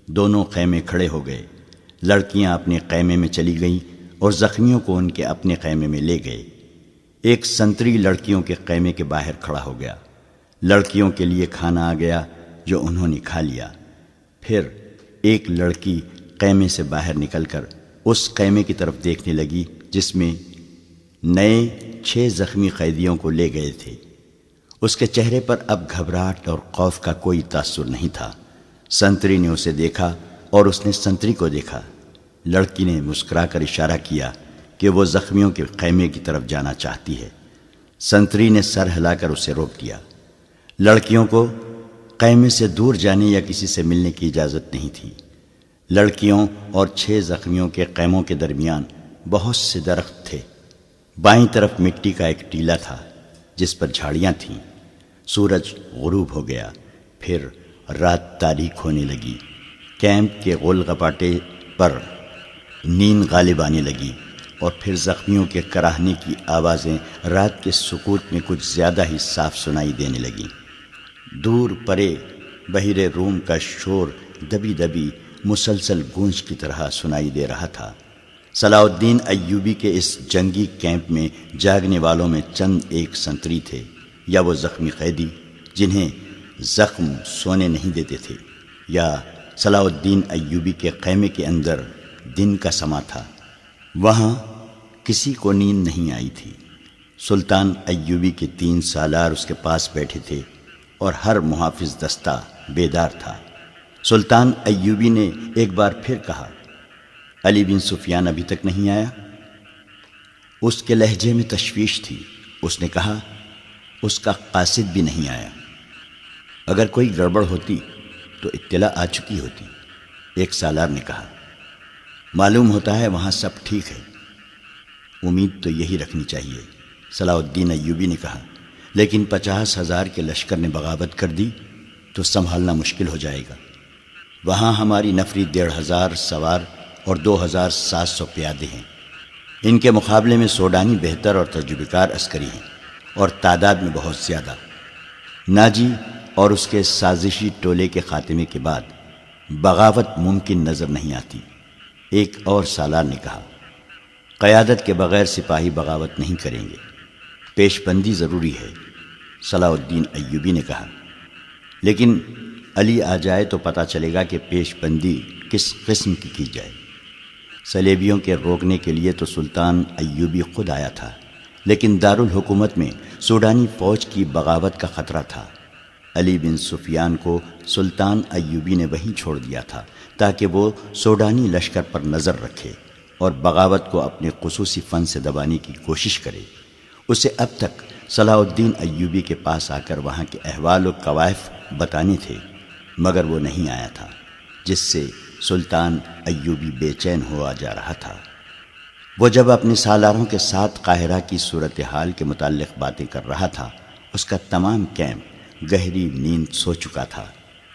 دونوں خیمے کھڑے ہو گئے۔ لڑکیاں اپنے خیمے میں چلی گئیں اور زخمیوں کو ان کے اپنے خیمے میں لے گئے۔ ایک سنتری لڑکیوں کے خیمے کے باہر کھڑا ہو گیا۔ لڑکیوں کے لیے کھانا آ گیا جو انہوں نے کھا لیا۔ پھر ایک لڑکی خیمے سے باہر نکل کر اس خیمے کی طرف دیکھنے لگی جس میں نئے 6 زخمی قیدیوں کو لے گئے تھے۔ اس کے چہرے پر اب گھبراہٹ اور خوف کا کوئی تاثر نہیں تھا۔ سنتری نے اسے دیکھا اور اس نے سنتری کو دیکھا۔ لڑکی نے مسکرا کر اشارہ کیا کہ وہ زخمیوں کے خیمے کی طرف جانا چاہتی ہے۔ سنتری نے سر ہلا کر اسے روک دیا۔ لڑکیوں کو خیمے سے دور جانے یا کسی سے ملنے کی اجازت نہیں تھی۔ لڑکیوں اور 6 زخمیوں کے خیموں کے درمیان بہت سے درخت تھے۔ بائیں طرف مٹی کا ایک ٹیلہ تھا جس پر جھاڑیاں تھیں۔ سورج غروب ہو گیا، پھر رات تاریک ہونے لگی۔ کیمپ کے غول غپاٹے پر نیند غالب آنے لگی اور پھر زخمیوں کے کراہنے کی آوازیں رات کے سکوت میں کچھ زیادہ ہی صاف سنائی دینے لگیں۔ دور پرے بحیرہ روم کا شور دبی دبی مسلسل گونج کی طرح سنائی دے رہا تھا۔ صلاح الدین ایوبی کے اس جنگی کیمپ میں جاگنے والوں میں چند ایک سنتری تھے یا وہ زخمی قیدی جنہیں زخم سونے نہیں دیتے تھے، یا صلاح الدین ایوبی کے خیمے کے اندر دن کا سما تھا۔ وہاں کسی کو نیند نہیں آئی تھی۔ سلطان ایوبی کے 3 سالار اس کے پاس بیٹھے تھے اور ہر محافظ دستہ بیدار تھا۔ سلطان ایوبی نے ایک بار پھر کہا، علی بن سفیان ابھی تک نہیں آیا؟ اس کے لہجے میں تشویش تھی۔ اس نے کہا، اس کا قاصد بھی نہیں آیا۔ اگر کوئی گڑبڑ ہوتی تو اطلاع آ چکی ہوتی۔ ایک سالار نے کہا، معلوم ہوتا ہے وہاں سب ٹھیک ہے۔ امید تو یہی رکھنی چاہیے، صلاح الدین ایوبی نے کہا، لیکن 50,000 کے لشکر نے بغاوت کر دی تو سنبھالنا مشکل ہو جائے گا۔ وہاں ہماری نفری 1,500 سوار اور 2,700 پیادے ہیں۔ ان کے مقابلے میں سوڈانی بہتر اور تجربہ کار عسکری ہیں اور تعداد میں بہت زیادہ۔ ناجی اور اس کے سازشی ٹولے کے خاتمے کے بعد بغاوت ممکن نظر نہیں آتی۔ ایک اور سالار نے کہا، قیادت کے بغیر سپاہی بغاوت نہیں کریں گے، پیش بندی ضروری ہے۔ صلاح الدین ایوبی نے کہا، لیکن علی آ جائے تو پتہ چلے گا کہ پیش بندی کس قسم کی جائے۔ صلیبیوں کے روکنے کے لیے تو سلطان ایوبی خود آیا تھا، لیکن دارالحکومت میں سوڈانی فوج کی بغاوت کا خطرہ تھا۔ علی بن سفیان کو سلطان ایوبی نے وہیں چھوڑ دیا تھا تاکہ وہ سوڈانی لشکر پر نظر رکھے اور بغاوت کو اپنے خصوصی فن سے دبانے کی کوشش کرے۔ اسے اب تک صلاح الدین ایوبی کے پاس آ کر وہاں کے احوال و کوائف بتانے تھے، مگر وہ نہیں آیا تھا، جس سے سلطان ایوبی بے چین ہوا جا رہا تھا۔ وہ جب اپنے سالاروں کے ساتھ قاہرہ کی صورتحال کے متعلق باتیں کر رہا تھا، اس کا تمام کیمپ گہری نیند سو چکا تھا،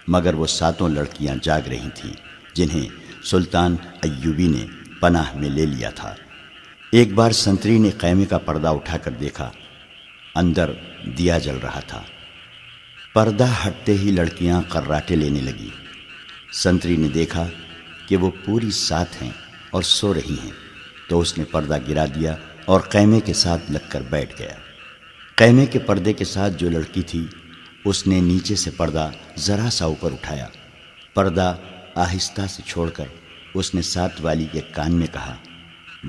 مگر وہ 7 لڑکیاں جاگ رہی تھیں جنہیں سلطان ایوبی نے پناہ میں لے لیا تھا۔ ایک بار سنتری نے خیمے کا پردہ اٹھا کر دیکھا، اندر دیا جل رہا تھا۔ پردہ ہٹتے ہی لڑکیاں قراٹے لینے لگی۔ سنتری نے دیکھا کہ وہ پوری ساتھ ہیں اور سو رہی ہیں، تو اس نے پردہ گرا دیا اور خیمے کے ساتھ لگ کر بیٹھ گیا۔ خیمے کے پردے کے ساتھ جو لڑکی تھی، اس نے نیچے سے پردہ ذرا سا اوپر اٹھایا۔ پردہ آہستہ سے چھوڑ کر اس نے ساتھ والی کے کان میں کہا،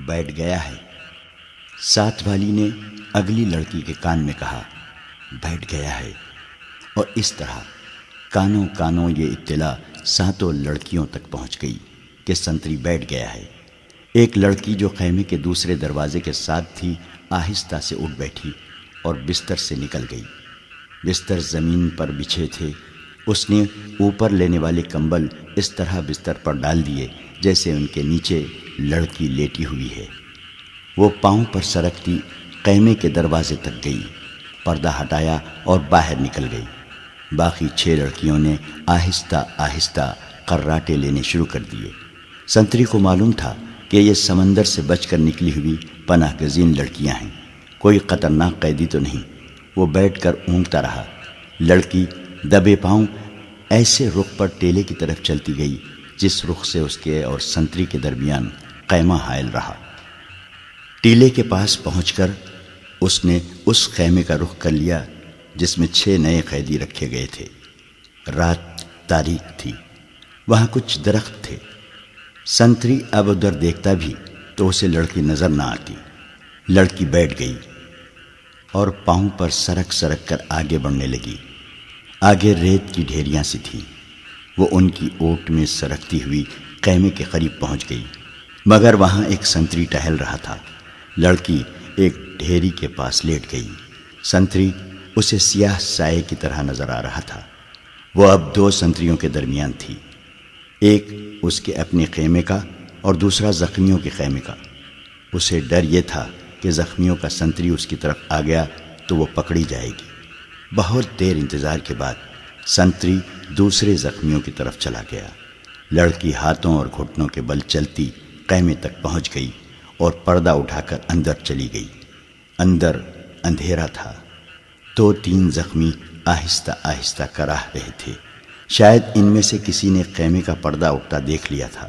بیٹھ گیا ہے۔ ساتھ والی نے اگلی لڑکی کے کان میں کہا، بیٹھ گیا ہے، اور اس طرح کانوں کانوں یہ اطلاع 7 لڑکیوں تک پہنچ گئی کہ سنتری بیٹھ گیا ہے۔ ایک لڑکی جو خیمے کے دوسرے دروازے کے ساتھ تھی، آہستہ سے اٹھ بیٹھی اور بستر سے نکل گئی۔ بستر زمین پر بچھے تھے۔ اس نے اوپر لینے والے کمبل اس طرح بستر پر ڈال دیے جیسے ان کے نیچے لڑکی لیٹی ہوئی ہے۔ وہ پاؤں پر سرکتی خیمے کے دروازے تک گئی، پردہ ہٹایا اور باہر نکل گئی۔ باقی 6 لڑکیوں نے آہستہ آہستہ قراٹے لینے شروع کر دیے۔ سنتری کو معلوم تھا کہ یہ سمندر سے بچ کر نکلی ہوئی پناہ گزین لڑکیاں ہیں، کوئی خطرناک قیدی تو نہیں۔ وہ بیٹھ کر اونگتا رہا۔ لڑکی دبے پاؤں ایسے رخ پر ٹیلے کی طرف چلتی گئی جس رخ سے اس کے اور سنتری کے درمیان خیمہ حائل رہا۔ ٹیلے کے پاس پہنچ کر اس نے اس خیمے کا رخ کر لیا جس میں 6 نئے قیدی رکھے گئے تھے۔ رات تاریک تھی، وہاں کچھ درخت تھے۔ سنتری اب ادھر دیکھتا بھی تو اسے لڑکی نظر نہ آتی۔ لڑکی بیٹھ گئی اور پاؤں پر سرک سرک کر آگے بڑھنے لگی۔ آگے ریت کی ڈھیریاں سی تھیں۔ وہ ان کی اوٹ میں سرکتی ہوئی خیمے کے قریب پہنچ گئی، مگر وہاں ایک سنتری ٹہل رہا تھا۔ لڑکی ایک ڈھیری کے پاس لیٹ گئی۔ سنتری اسے سیاہ سائے کی طرح نظر آ رہا تھا۔ وہ اب 2 سنتریوں کے درمیان تھی، ایک اس کے اپنے خیمے کا اور دوسرا زخمیوں کے خیمے کا۔ اسے ڈر یہ تھا کہ زخمیوں کا سنتری اس کی طرف آ گیا تو وہ پکڑی جائے گی۔ بہت دیر انتظار کے بعد سنتری دوسرے زخمیوں کی طرف چلا گیا۔ لڑکی ہاتھوں اور گھٹنوں کے بل چلتی خیمے تک پہنچ گئی اور پردہ اٹھا کر اندر چلی گئی۔ اندر اندھیرا تھا۔ 2-3 زخمی آہستہ آہستہ کراہ رہے تھے۔ شاید ان میں سے کسی نے خیمے کا پردہ اٹھتا دیکھ لیا تھا۔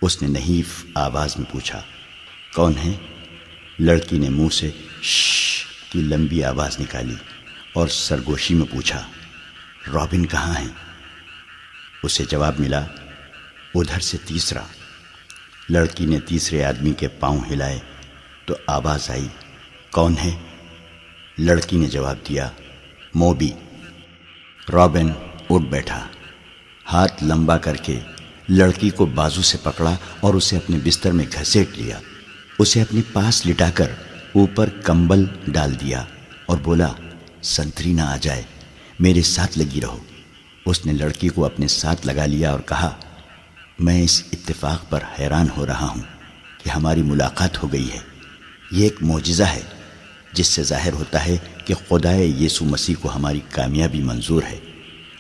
اس نے نحیف آواز میں پوچھا، کون ہے؟ لڑکی نے منہ سے شش کی لمبی آواز نکالی اور سرگوشی میں پوچھا، رابن کہاں ہے؟ اسے جواب ملا، ادھر سے تیسرا۔ لڑکی نے تیسرے آدمی کے پاؤں ہلائے تو آواز آئی، کون ہے؟ لڑکی نے جواب دیا، موبی۔ رابن اٹھ بیٹھا، ہاتھ لمبا کر کے لڑکی کو بازو سے پکڑا اور اسے اپنے بستر میں گھسیٹ لیا۔ اسے اپنے پاس لٹا کر اوپر کمبل ڈال دیا اور بولا، سنتری نہ آ جائے، میرے ساتھ لگی رہو۔ اس نے لڑکی کو اپنے ساتھ لگا لیا اور کہا، میں اس اتفاق پر حیران ہو رہا ہوں کہ ہماری ملاقات ہو گئی ہے۔ یہ ایک معجزہ ہے جس سے ظاہر ہوتا ہے کہ خدائے یسوع مسیح کو ہماری کامیابی منظور ہے۔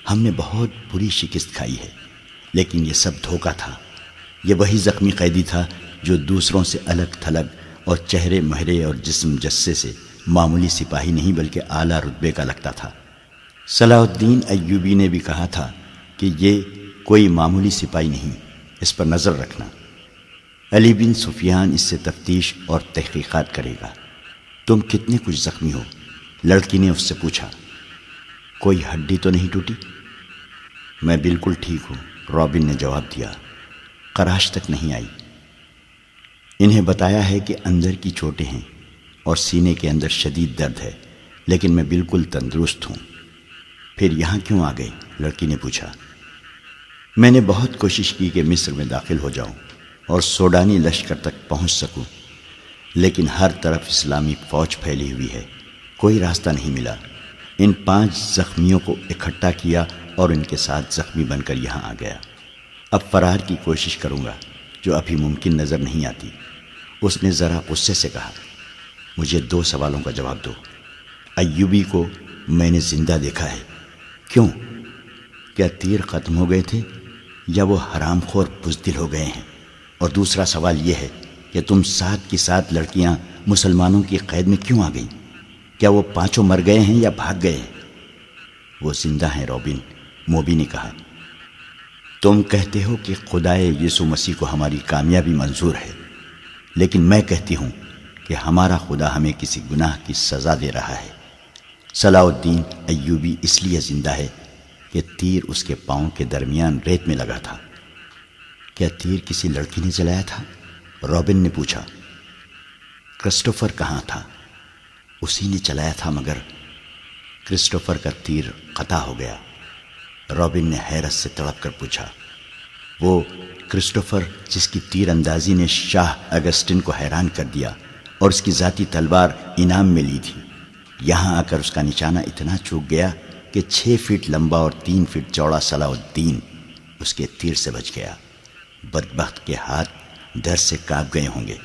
ہم نے بہت بری شکست کھائی ہے، لیکن یہ سب دھوکہ تھا۔ یہ وہی زخمی قیدی تھا جو دوسروں سے الگ تھلگ اور چہرے مہرے اور جسم جسے سے معمولی سپاہی نہیں بلکہ اعلیٰ رتبے کا لگتا تھا۔ صلاح الدین ایوبی نے بھی کہا تھا کہ یہ کوئی معمولی سپاہی نہیں، اس پر نظر رکھنا۔ علی بن سفیان اس سے تفتیش اور تحقیقات کرے گا۔ تم کتنے کچھ زخمی ہو؟ لڑکی نے اس سے پوچھا۔ کوئی ہڈی تو نہیں ٹوٹی؟ میں بالکل ٹھیک ہوں، رابن نے جواب دیا، خراش تک نہیں آئی۔ انہیں بتایا ہے کہ اندر کی چوٹیں ہیں اور سینے کے اندر شدید درد ہے، لیکن میں بالکل تندرست ہوں۔ پھر یہاں کیوں آ گئے؟ لڑکی نے پوچھا۔ میں نے بہت کوشش کی کہ مصر میں داخل ہو جاؤں اور سوڈانی لشکر تک پہنچ سکوں، لیکن ہر طرف اسلامی فوج پھیلی ہوئی ہے، کوئی راستہ نہیں ملا۔ ان 5 زخمیوں کو اکٹھا کیا اور ان کے ساتھ زخمی بن کر یہاں آ گیا۔ اب فرار کی کوشش کروں گا جو ابھی ممکن نظر نہیں آتی۔ اس نے ذرا غصے سے کہا، مجھے 2 سوالوں کا جواب دو۔ ایوبی کو میں نے زندہ دیکھا ہے، کیوں؟ کیا تیر ختم ہو گئے تھے یا وہ حرام خور بزدل ہو گئے ہیں؟ اور دوسرا سوال یہ ہے کہ تم 7 کی 7 لڑکیاں مسلمانوں کی قید میں کیوں آ گئیں؟ کیا وہ 5 مر گئے ہیں یا بھاگ گئے ہیں؟ وہ زندہ ہیں رابن، موبی نے کہا۔ تم کہتے ہو کہ خدائے یسوع مسیح کو ہماری کامیابی منظور ہے، لیکن میں کہتی ہوں کہ ہمارا خدا ہمیں کسی گناہ کی سزا دے رہا ہے۔ صلاح الدین ایوبی اس لیے زندہ ہے کہ تیر اس کے پاؤں کے درمیان ریت میں لگا تھا۔ کیا تیر کسی لڑکی نے چلایا تھا؟ رابن نے پوچھا۔ کرسٹوفر کہاں تھا؟ اسی نے چلایا تھا، مگر کرسٹوفر کا تیر قطع ہو گیا۔ رابن نے حیرت سے تڑپ کر پوچھا، وہ کرسٹوفر جس کی تیر اندازی نے شاہ اگسٹن کو حیران کر دیا اور اس کی ذاتی تلوار انعام میں لی تھی، یہاں آ کر اس کا نشانہ اتنا چوک گیا کہ 6 فٹ لمبا اور 3 فٹ چوڑا صلاح الدین اس کے تیر سے بچ گیا۔ بدبخت کے ہاتھ ڈر سے کانپ گئے ہوں گے۔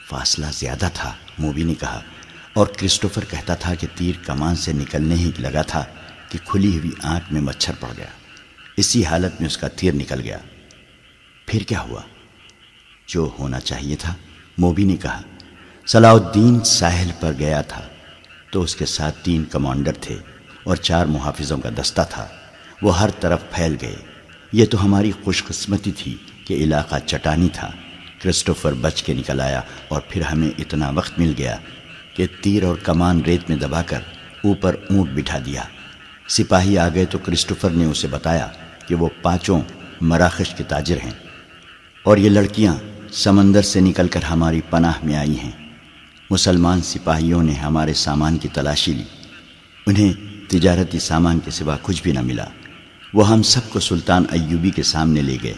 فاصلہ زیادہ تھا، موبی نے کہا، اور کرسٹوفر کہتا تھا کہ تیر کمان سے نکلنے ہی لگا تھا کہ کھلی ہوئی آنکھ میں مچھر پڑ گیا۔ اسی حالت میں اس کا تیر نکل گیا۔ پھر کیا ہوا؟ جو ہونا چاہیے تھا، موبی نے کہا۔ صلاح الدین ساحل پر گیا تھا تو اس کے ساتھ 3 کمانڈر تھے اور 4 محافظوں کا دستہ تھا۔ وہ ہر طرف پھیل گئے۔ یہ تو ہماری خوش قسمتی تھی کہ علاقہ چٹانی تھا۔ کرسٹوفر بچ کے نکل آیا اور پھر ہمیں اتنا وقت مل گیا کہ تیر اور کمان ریت میں دبا کر اوپر اونٹ بٹھا دیا۔ سپاہی آ گئے تو کرسٹوفر نے اسے بتایا کہ وہ 5 مراکش کے تاجر ہیں اور یہ لڑکیاں سمندر سے نکل کر ہماری پناہ میں آئی ہیں۔ مسلمان سپاہیوں نے ہمارے سامان کی تلاشی لی۔ انہیں تجارتی سامان کے سوا کچھ بھی نہ ملا۔ وہ ہم سب کو سلطان ایوبی کے سامنے لے گئے۔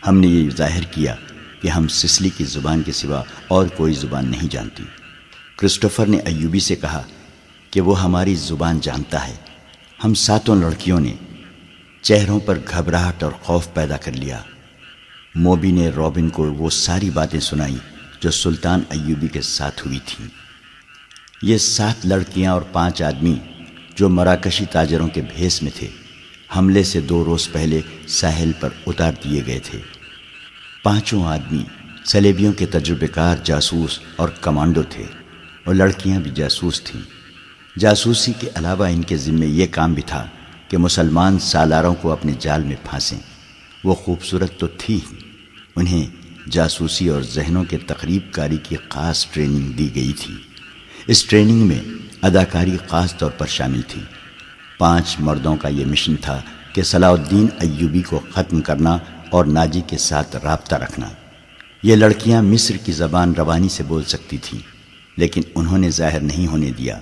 ہم نے یہ ظاہر کیا کہ ہم سسلی کی زبان کے سوا اور کوئی زبان نہیں جانتی۔ کرسٹوفر نے ایوبی سے کہا کہ وہ ہماری زبان جانتا ہے۔ ہم 7 لڑکیوں نے چہروں پر گھبراہٹ اور خوف پیدا کر لیا۔ موبی نے رابن کو وہ ساری باتیں سنائیں جو سلطان ایوبی کے ساتھ ہوئی تھیں۔ یہ 7 لڑکیاں اور 5 آدمی جو مراکشی تاجروں کے بھیس میں تھے، حملے سے 2 روز پہلے ساحل پر اتار دیے گئے تھے۔ 5 آدمی صلیبیوں کے تجربے کار جاسوس اور کمانڈو تھے، اور لڑکیاں بھی جاسوس تھیں۔ جاسوسی کے علاوہ ان کے ذمے یہ کام بھی تھا کہ مسلمان سالاروں کو اپنے جال میں پھانسیں۔ وہ خوبصورت تو تھی ہی، انہیں جاسوسی اور ذہنوں کے تقریب کاری کی خاص ٹریننگ دی گئی تھی۔ اس ٹریننگ میں اداکاری خاص طور پر شامل تھی۔ 5 مردوں کا یہ مشن تھا کہ صلاح الدین ایوبی کو ختم کرنا اور ناجی کے ساتھ رابطہ رکھنا۔ یہ لڑکیاں مصر کی زبان روانی سے بول سکتی تھیں، لیکن انہوں نے ظاہر نہیں ہونے دیا۔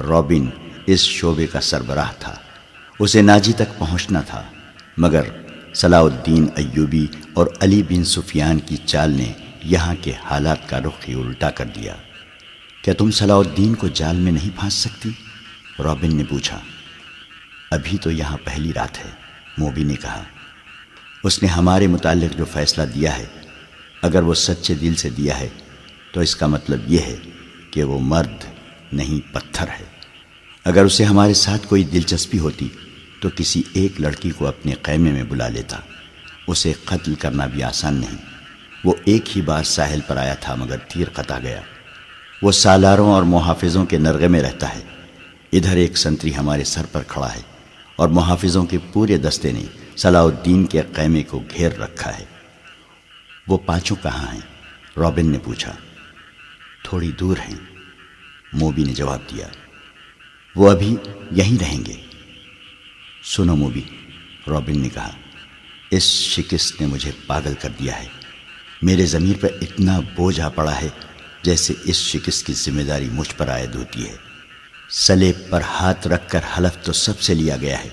رابن اس شعبے کا سربراہ تھا، اسے ناجی تک پہنچنا تھا، مگر صلاح الدین ایوبی اور علی بن سفیان کی چال نے یہاں کے حالات کا رخ ہی الٹا کر دیا۔ کیا تم صلاح الدین کو جال میں نہیں پھانس سکتی؟ رابن نے پوچھا۔ ابھی تو یہاں پہلی رات ہے، موبی نے کہا۔ اس نے ہمارے متعلق جو فیصلہ دیا ہے، اگر وہ سچے دل سے دیا ہے تو اس کا مطلب یہ ہے کہ وہ مرد نہیں پتھر ہے۔ اگر اسے ہمارے ساتھ کوئی دلچسپی ہوتی تو کسی ایک لڑکی کو اپنے خیمے میں بلا لیتا۔ اسے قتل کرنا بھی آسان نہیں۔ وہ ایک ہی بار ساحل پر آیا تھا مگر تیر قطع گیا۔ وہ سالاروں اور محافظوں کے نرغے میں رہتا ہے۔ ادھر ایک سنتری ہمارے سر پر کھڑا ہے اور محافظوں کے پورے دستے نے صلاح الدین کے خیمے کو گھیر رکھا ہے۔ وہ 5 کہاں ہیں؟ رابن نے پوچھا۔ تھوڑی دور ہیں، موبی نے جواب دیا۔ وہ ابھی یہیں رہیں گے۔ سنو موبی، رابن نے کہا، اس شکست نے مجھے پاگل کر دیا ہے۔ میرے ضمیر پر اتنا بوجھ آ پڑا ہے جیسے اس شکست کی ذمہ داری مجھ پر عائد ہوتی ہے۔ صلیب پر ہاتھ رکھ کر حلف تو سب سے لیا گیا ہے،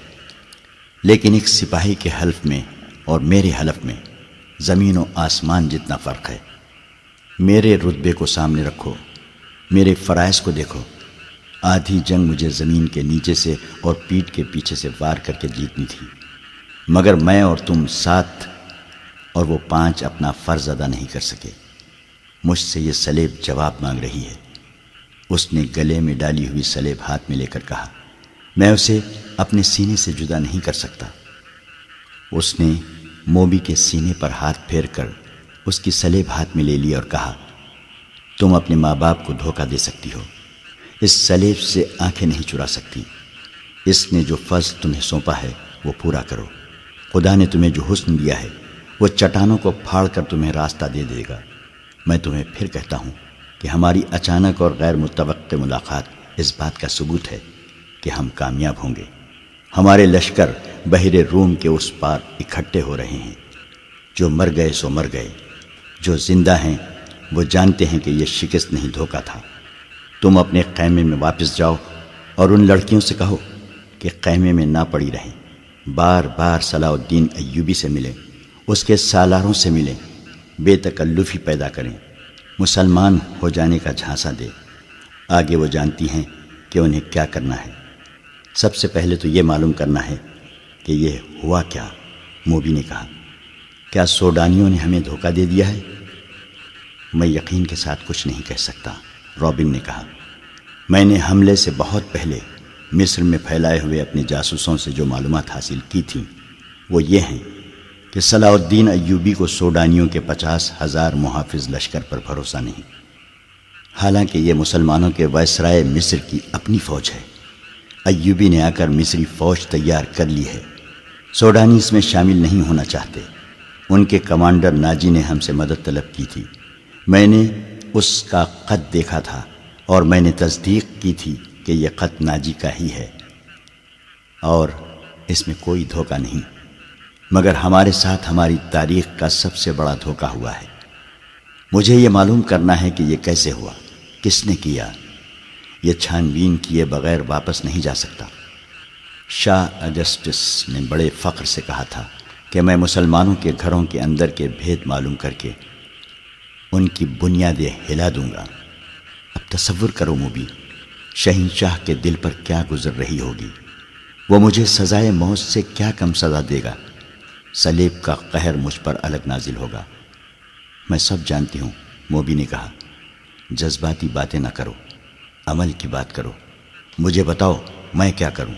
لیکن ایک سپاہی کے حلف میں اور میرے حلف میں زمین و آسمان جتنا فرق ہے۔ میرے رتبے کو سامنے رکھو، میرے فرائض کو دیکھو۔ آدھی جنگ مجھے زمین کے نیچے سے اور پیٹھ کے پیچھے سے وار کر کے جیتنی تھی، مگر میں اور تم 7 اور وہ 5 اپنا فرض ادا نہیں کر سکے۔ مجھ سے یہ صلیب جواب مانگ رہی ہے۔ اس نے گلے میں ڈالی ہوئی صلیب ہاتھ میں لے کر کہا، میں اسے اپنے سینے سے جدا نہیں کر سکتا۔ اس نے موبی کے سینے پر ہاتھ پھیر کر اس کی صلیب ہاتھ میں لے لی اور کہا، تم اپنے ماں باپ کو دھوکہ دے سکتی ہو، اس صلیب سے آنکھیں نہیں چرا سکتی۔ اس نے جو فرض تمہیں سونپا ہے وہ پورا کرو۔ خدا نے تمہیں جو حسن دیا ہے وہ چٹانوں کو پھاڑ کر تمہیں راستہ دے دے گا۔ میں تمہیں پھر کہتا ہوں کہ ہماری اچانک اور غیر متوقع ملاقات اس بات کا ثبوت ہے کہ ہم کامیاب ہوں گے۔ ہمارے لشکر بحر روم کے اس پار اکٹھے ہو رہے ہیں۔ جو مر گئے سو مر گئے، جو زندہ ہیں وہ جانتے ہیں کہ یہ شکست نہیں دھوکہ تھا۔ تم اپنے خیمے میں واپس جاؤ اور ان لڑکیوں سے کہو کہ خیمے میں نہ پڑی رہیں، بار بار صلاح الدین ایوبی سے ملیں، اس کے سالاروں سے ملیں، بے تکلفی پیدا کریں، مسلمان ہو جانے کا جھانسا دے۔ آگے وہ جانتی ہیں کہ انہیں کیا کرنا ہے۔ سب سے پہلے تو یہ معلوم کرنا ہے کہ یہ ہوا کیا۔ موبی نے کہا، کیا سوڈانیوں نے ہمیں دھوکہ دے دیا ہے؟ میں یقین کے ساتھ کچھ نہیں کہہ سکتا، رابن نے کہا۔ میں نے حملے سے بہت پہلے مصر میں پھیلائے ہوئے اپنے جاسوسوں سے جو معلومات حاصل کی تھیں وہ یہ ہیں کہ صلاح الدین ایوبی کو سوڈانیوں کے 50,000 محافظ لشکر پر بھروسہ نہیں، حالانکہ یہ مسلمانوں کے وائسرائے مصر کی اپنی فوج ہے۔ ایوبی نے آ کر مصری فوج تیار کر لی ہے، سوڈانی اس میں شامل نہیں ہونا چاہتے۔ ان کے کمانڈر ناجی نے ہم سے مدد طلب کی تھی، میں نے اس کا خط دیکھا تھا اور میں نے تصدیق کی تھی کہ یہ خط ناجی کا ہی ہے اور اس میں کوئی دھوکہ نہیں، مگر ہمارے ساتھ ہماری تاریخ کا سب سے بڑا دھوکہ ہوا ہے۔ مجھے یہ معلوم کرنا ہے کہ یہ کیسے ہوا، کس نے کیا۔ یہ چھان بین کیے بغیر واپس نہیں جا سکتا۔ شاہ اگسٹس نے بڑے فخر سے کہا تھا کہ میں مسلمانوں کے گھروں کے اندر کے بھید معلوم کر کے ان کی بنیادیں ہلا دوں گا۔ اب تصور کرو موبی، شہنشاہ کے دل پر کیا گزر رہی ہوگی۔ وہ مجھے سزائے موت سے کیا کم سزا دے گا۔ صلیب کا قہر مجھ پر الگ نازل ہوگا۔ میں سب جانتی ہوں، موبی نے کہا۔ جذباتی باتیں نہ کرو، عمل کی بات کرو۔ مجھے بتاؤ میں کیا کروں۔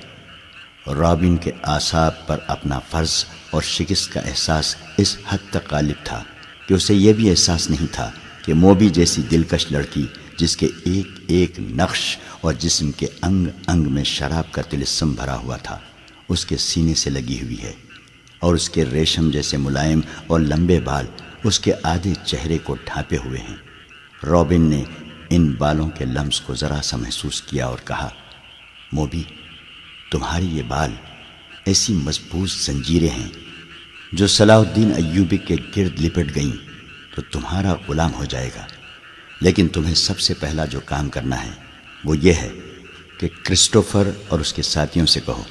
رابن کے اعصاب پر اپنا فرض اور شکست کا احساس اس حد تک غالب تھا کہ اسے یہ بھی احساس نہیں تھا کہ موبی جیسی دلکش لڑکی جس کے ایک ایک نقش اور جسم کے انگ انگ میں شراب کا طلسم بھرا ہوا تھا اس کے سینے سے لگی ہوئی ہے، اور اس کے ریشم جیسے ملائم اور لمبے بال اس کے آدھے چہرے کو ڈھانپے ہوئے ہیں۔ رابن نے ان بالوں کے لمس کو ذرا سا محسوس کیا اور کہا، موبی، تمہاری یہ بال ایسی مضبوط زنجیریں ہیں جو صلاح الدین ایوبی کے گرد لپٹ گئیں تو تمہارا غلام ہو جائے گا۔ لیکن تمہیں سب سے پہلا جو کام کرنا ہے وہ یہ ہے کہ کرسٹوفر اور اس کے ساتھیوں سے کہو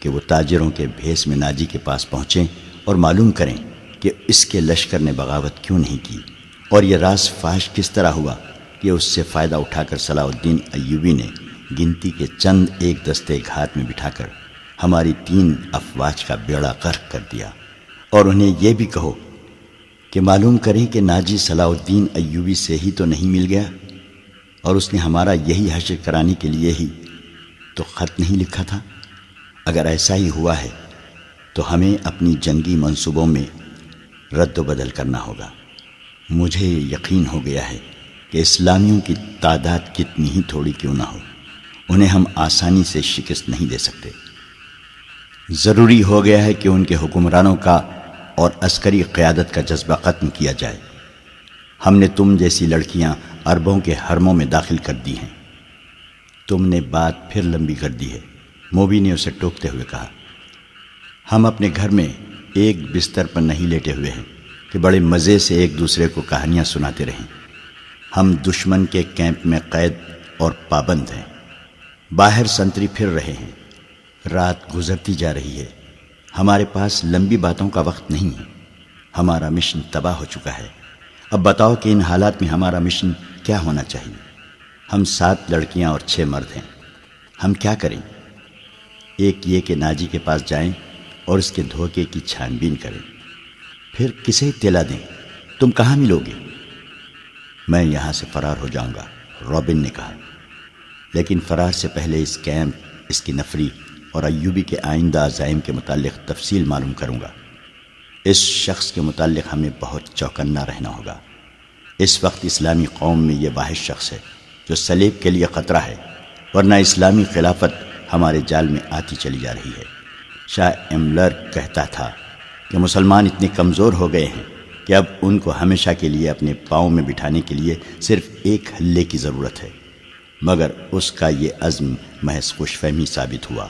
کہ وہ تاجروں کے بھیس میں ناجی کے پاس پہنچیں اور معلوم کریں کہ اس کے لشکر نے بغاوت کیوں نہیں کی اور یہ راز فاش کس طرح ہوا کہ اس سے فائدہ اٹھا کر صلاح الدین ایوبی نے گنتی کے چند ایک دستے گھات میں بٹھا کر ہماری 3 افواج کا بیڑا غرق کر دیا۔ اور انہیں یہ بھی کہو کہ معلوم کریں کہ ناجی صلاح الدین ایوبی سے ہی تو نہیں مل گیا اور اس نے ہمارا یہی حشر کرانے کے لیے ہی تو خط نہیں لکھا تھا۔ اگر ایسا ہی ہوا ہے تو ہمیں اپنی جنگی منصوبوں میں رد و بدل کرنا ہوگا۔ مجھے یقین ہو گیا ہے کہ اسلامیوں کی تعداد کتنی ہی تھوڑی کیوں نہ ہو، انہیں ہم آسانی سے شکست نہیں دے سکتے۔ ضروری ہو گیا ہے کہ ان کے حکمرانوں کا اور عسکری قیادت کا جذبہ ختم کیا جائے۔ ہم نے تم جیسی لڑکیاں عربوں کے حرموں میں داخل کر دی ہیں۔ تم نے بات پھر لمبی کر دی ہے، موبی نے اسے ٹوکتے ہوئے کہا۔ ہم اپنے گھر میں ایک بستر پر نہیں لیٹے ہوئے ہیں کہ بڑے مزے سے ایک دوسرے کو کہانیاں سناتے رہیں۔ ہم دشمن کے کیمپ میں قید اور پابند ہیں، باہر سنتری پھر رہے ہیں، رات گزرتی جا رہی ہے، ہمارے پاس لمبی باتوں کا وقت نہیں ہے، ہمارا مشن تباہ ہو چکا ہے۔ اب بتاؤ کہ ان حالات میں ہمارا مشن کیا ہونا چاہیے؟ ہم 7 لڑکیاں اور 6 مرد ہیں، ہم کیا کریں؟ ایک یہ کہ ناجی کے پاس جائیں اور اس کے دھوکے کی چھان بین کریں، پھر کسے اطلاع دیں؟ تم کہاں ملو گے؟ میں یہاں سے فرار ہو جاؤں گا، رابن نے کہا، لیکن فرار سے پہلے اس کیمپ، اس کی نفری اور ایوبی کے آئندہ عزائم کے متعلق تفصیل معلوم کروں گا۔ اس شخص کے متعلق ہمیں بہت چوکنا رہنا ہوگا۔ اس وقت اسلامی قوم میں یہ واحد شخص ہے جو صلیب کے لیے خطرہ ہے، ورنہ اسلامی خلافت ہمارے جال میں آتی چلی جا رہی ہے۔ شاہ ایملر کہتا تھا کہ مسلمان اتنے کمزور ہو گئے ہیں کہ اب ان کو ہمیشہ کے لیے اپنے پاؤں میں بٹھانے کے لیے صرف ایک ہلے کی ضرورت ہے، مگر اس کا یہ عزم محض خوش فہمی ثابت ہوا۔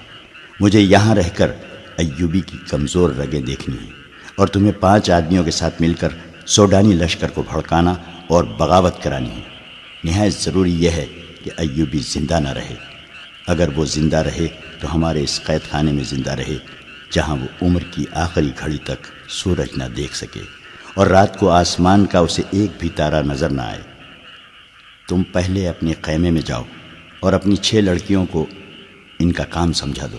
مجھے یہاں رہ کر ایوبی کی کمزور رگیں دیکھنی ہیں اور تمہیں 5 آدمیوں کے ساتھ مل کر سوڈانی لشکر کو بھڑکانا اور بغاوت کرانی ہے۔ نہایت ضروری یہ ہے کہ ایوبی زندہ نہ رہے۔ اگر وہ زندہ رہے تو ہمارے اس قید خانے میں زندہ رہے جہاں وہ عمر کی آخری گھڑی تک سورج نہ دیکھ سکے اور رات کو آسمان کا اسے ایک بھی تارا نظر نہ آئے۔ تم پہلے اپنے خیمے میں جاؤ اور اپنی 6 لڑکیوں کو ان کا کام سمجھا دو۔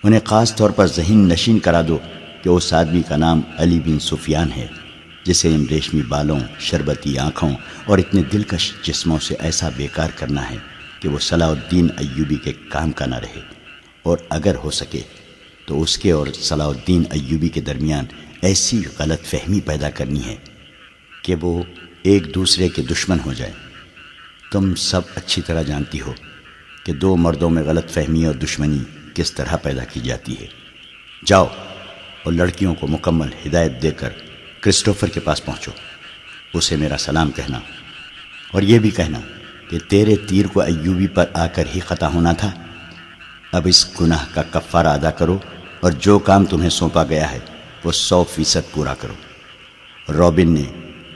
انہیں خاص طور پر ذہن نشین کرا دو کہ اس آدمی کا نام علی بن سفیان ہے، جسے ان ریشمی بالوں، شربتی آنکھوں اور اتنے دلکش جسموں سے ایسا بیکار کرنا ہے کہ وہ صلاح الدین ایوبی کے کام کا نہ رہے، اور اگر ہو سکے تو اس کے اور صلاح الدین ایوبی کے درمیان ایسی غلط فہمی پیدا کرنی ہے کہ وہ ایک دوسرے کے دشمن ہو جائیں۔ تم سب اچھی طرح جانتی ہو کہ 2 مردوں میں غلط فہمی اور دشمنی کس طرح پیدا کی جاتی ہے۔ جاؤ اور لڑکیوں کو مکمل ہدایت دے کر کرسٹوفر کے پاس پہنچو، اسے میرا سلام کہنا، اور یہ بھی کہنا کہ تیرے تیر کو ایوبی پر آ کر ہی قطع ہونا تھا۔ اب اس گناہ کا کفارہ ادا کرو اور جو کام تمہیں سونپا گیا ہے وہ 100% پورا کرو۔ رابن نے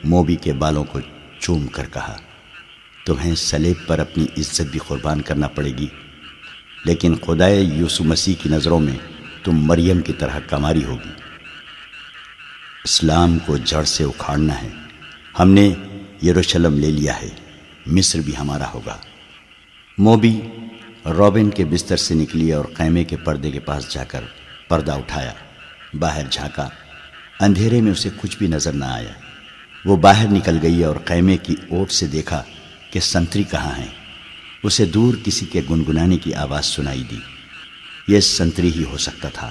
موبی کے بالوں کو چوم کر کہا، تمہیں صلیب پر اپنی عزت بھی قربان کرنا پڑے گی، لیکن خدائے یسوع مسیح کی نظروں میں تم مریم کی طرح کماری ہوگی۔ اسلام کو جڑ سے اکھاڑنا ہے۔ ہم نے یروشلم لے لیا ہے، مصر بھی ہمارا ہوگا۔ موبی رابن کے بستر سے نکلی اور خیمے کے پردے کے پاس جا کر پردہ اٹھایا، باہر جھانکا۔ اندھیرے میں اسے کچھ بھی نظر نہ آیا۔ وہ باہر نکل گئی اور خیمے کی اوٹ سے دیکھا کہ سنتری کہاں ہیں۔ اسے دور کسی کے گنگنانے کی آواز سنائی دی۔ یہ سنتری ہی ہو سکتا تھا۔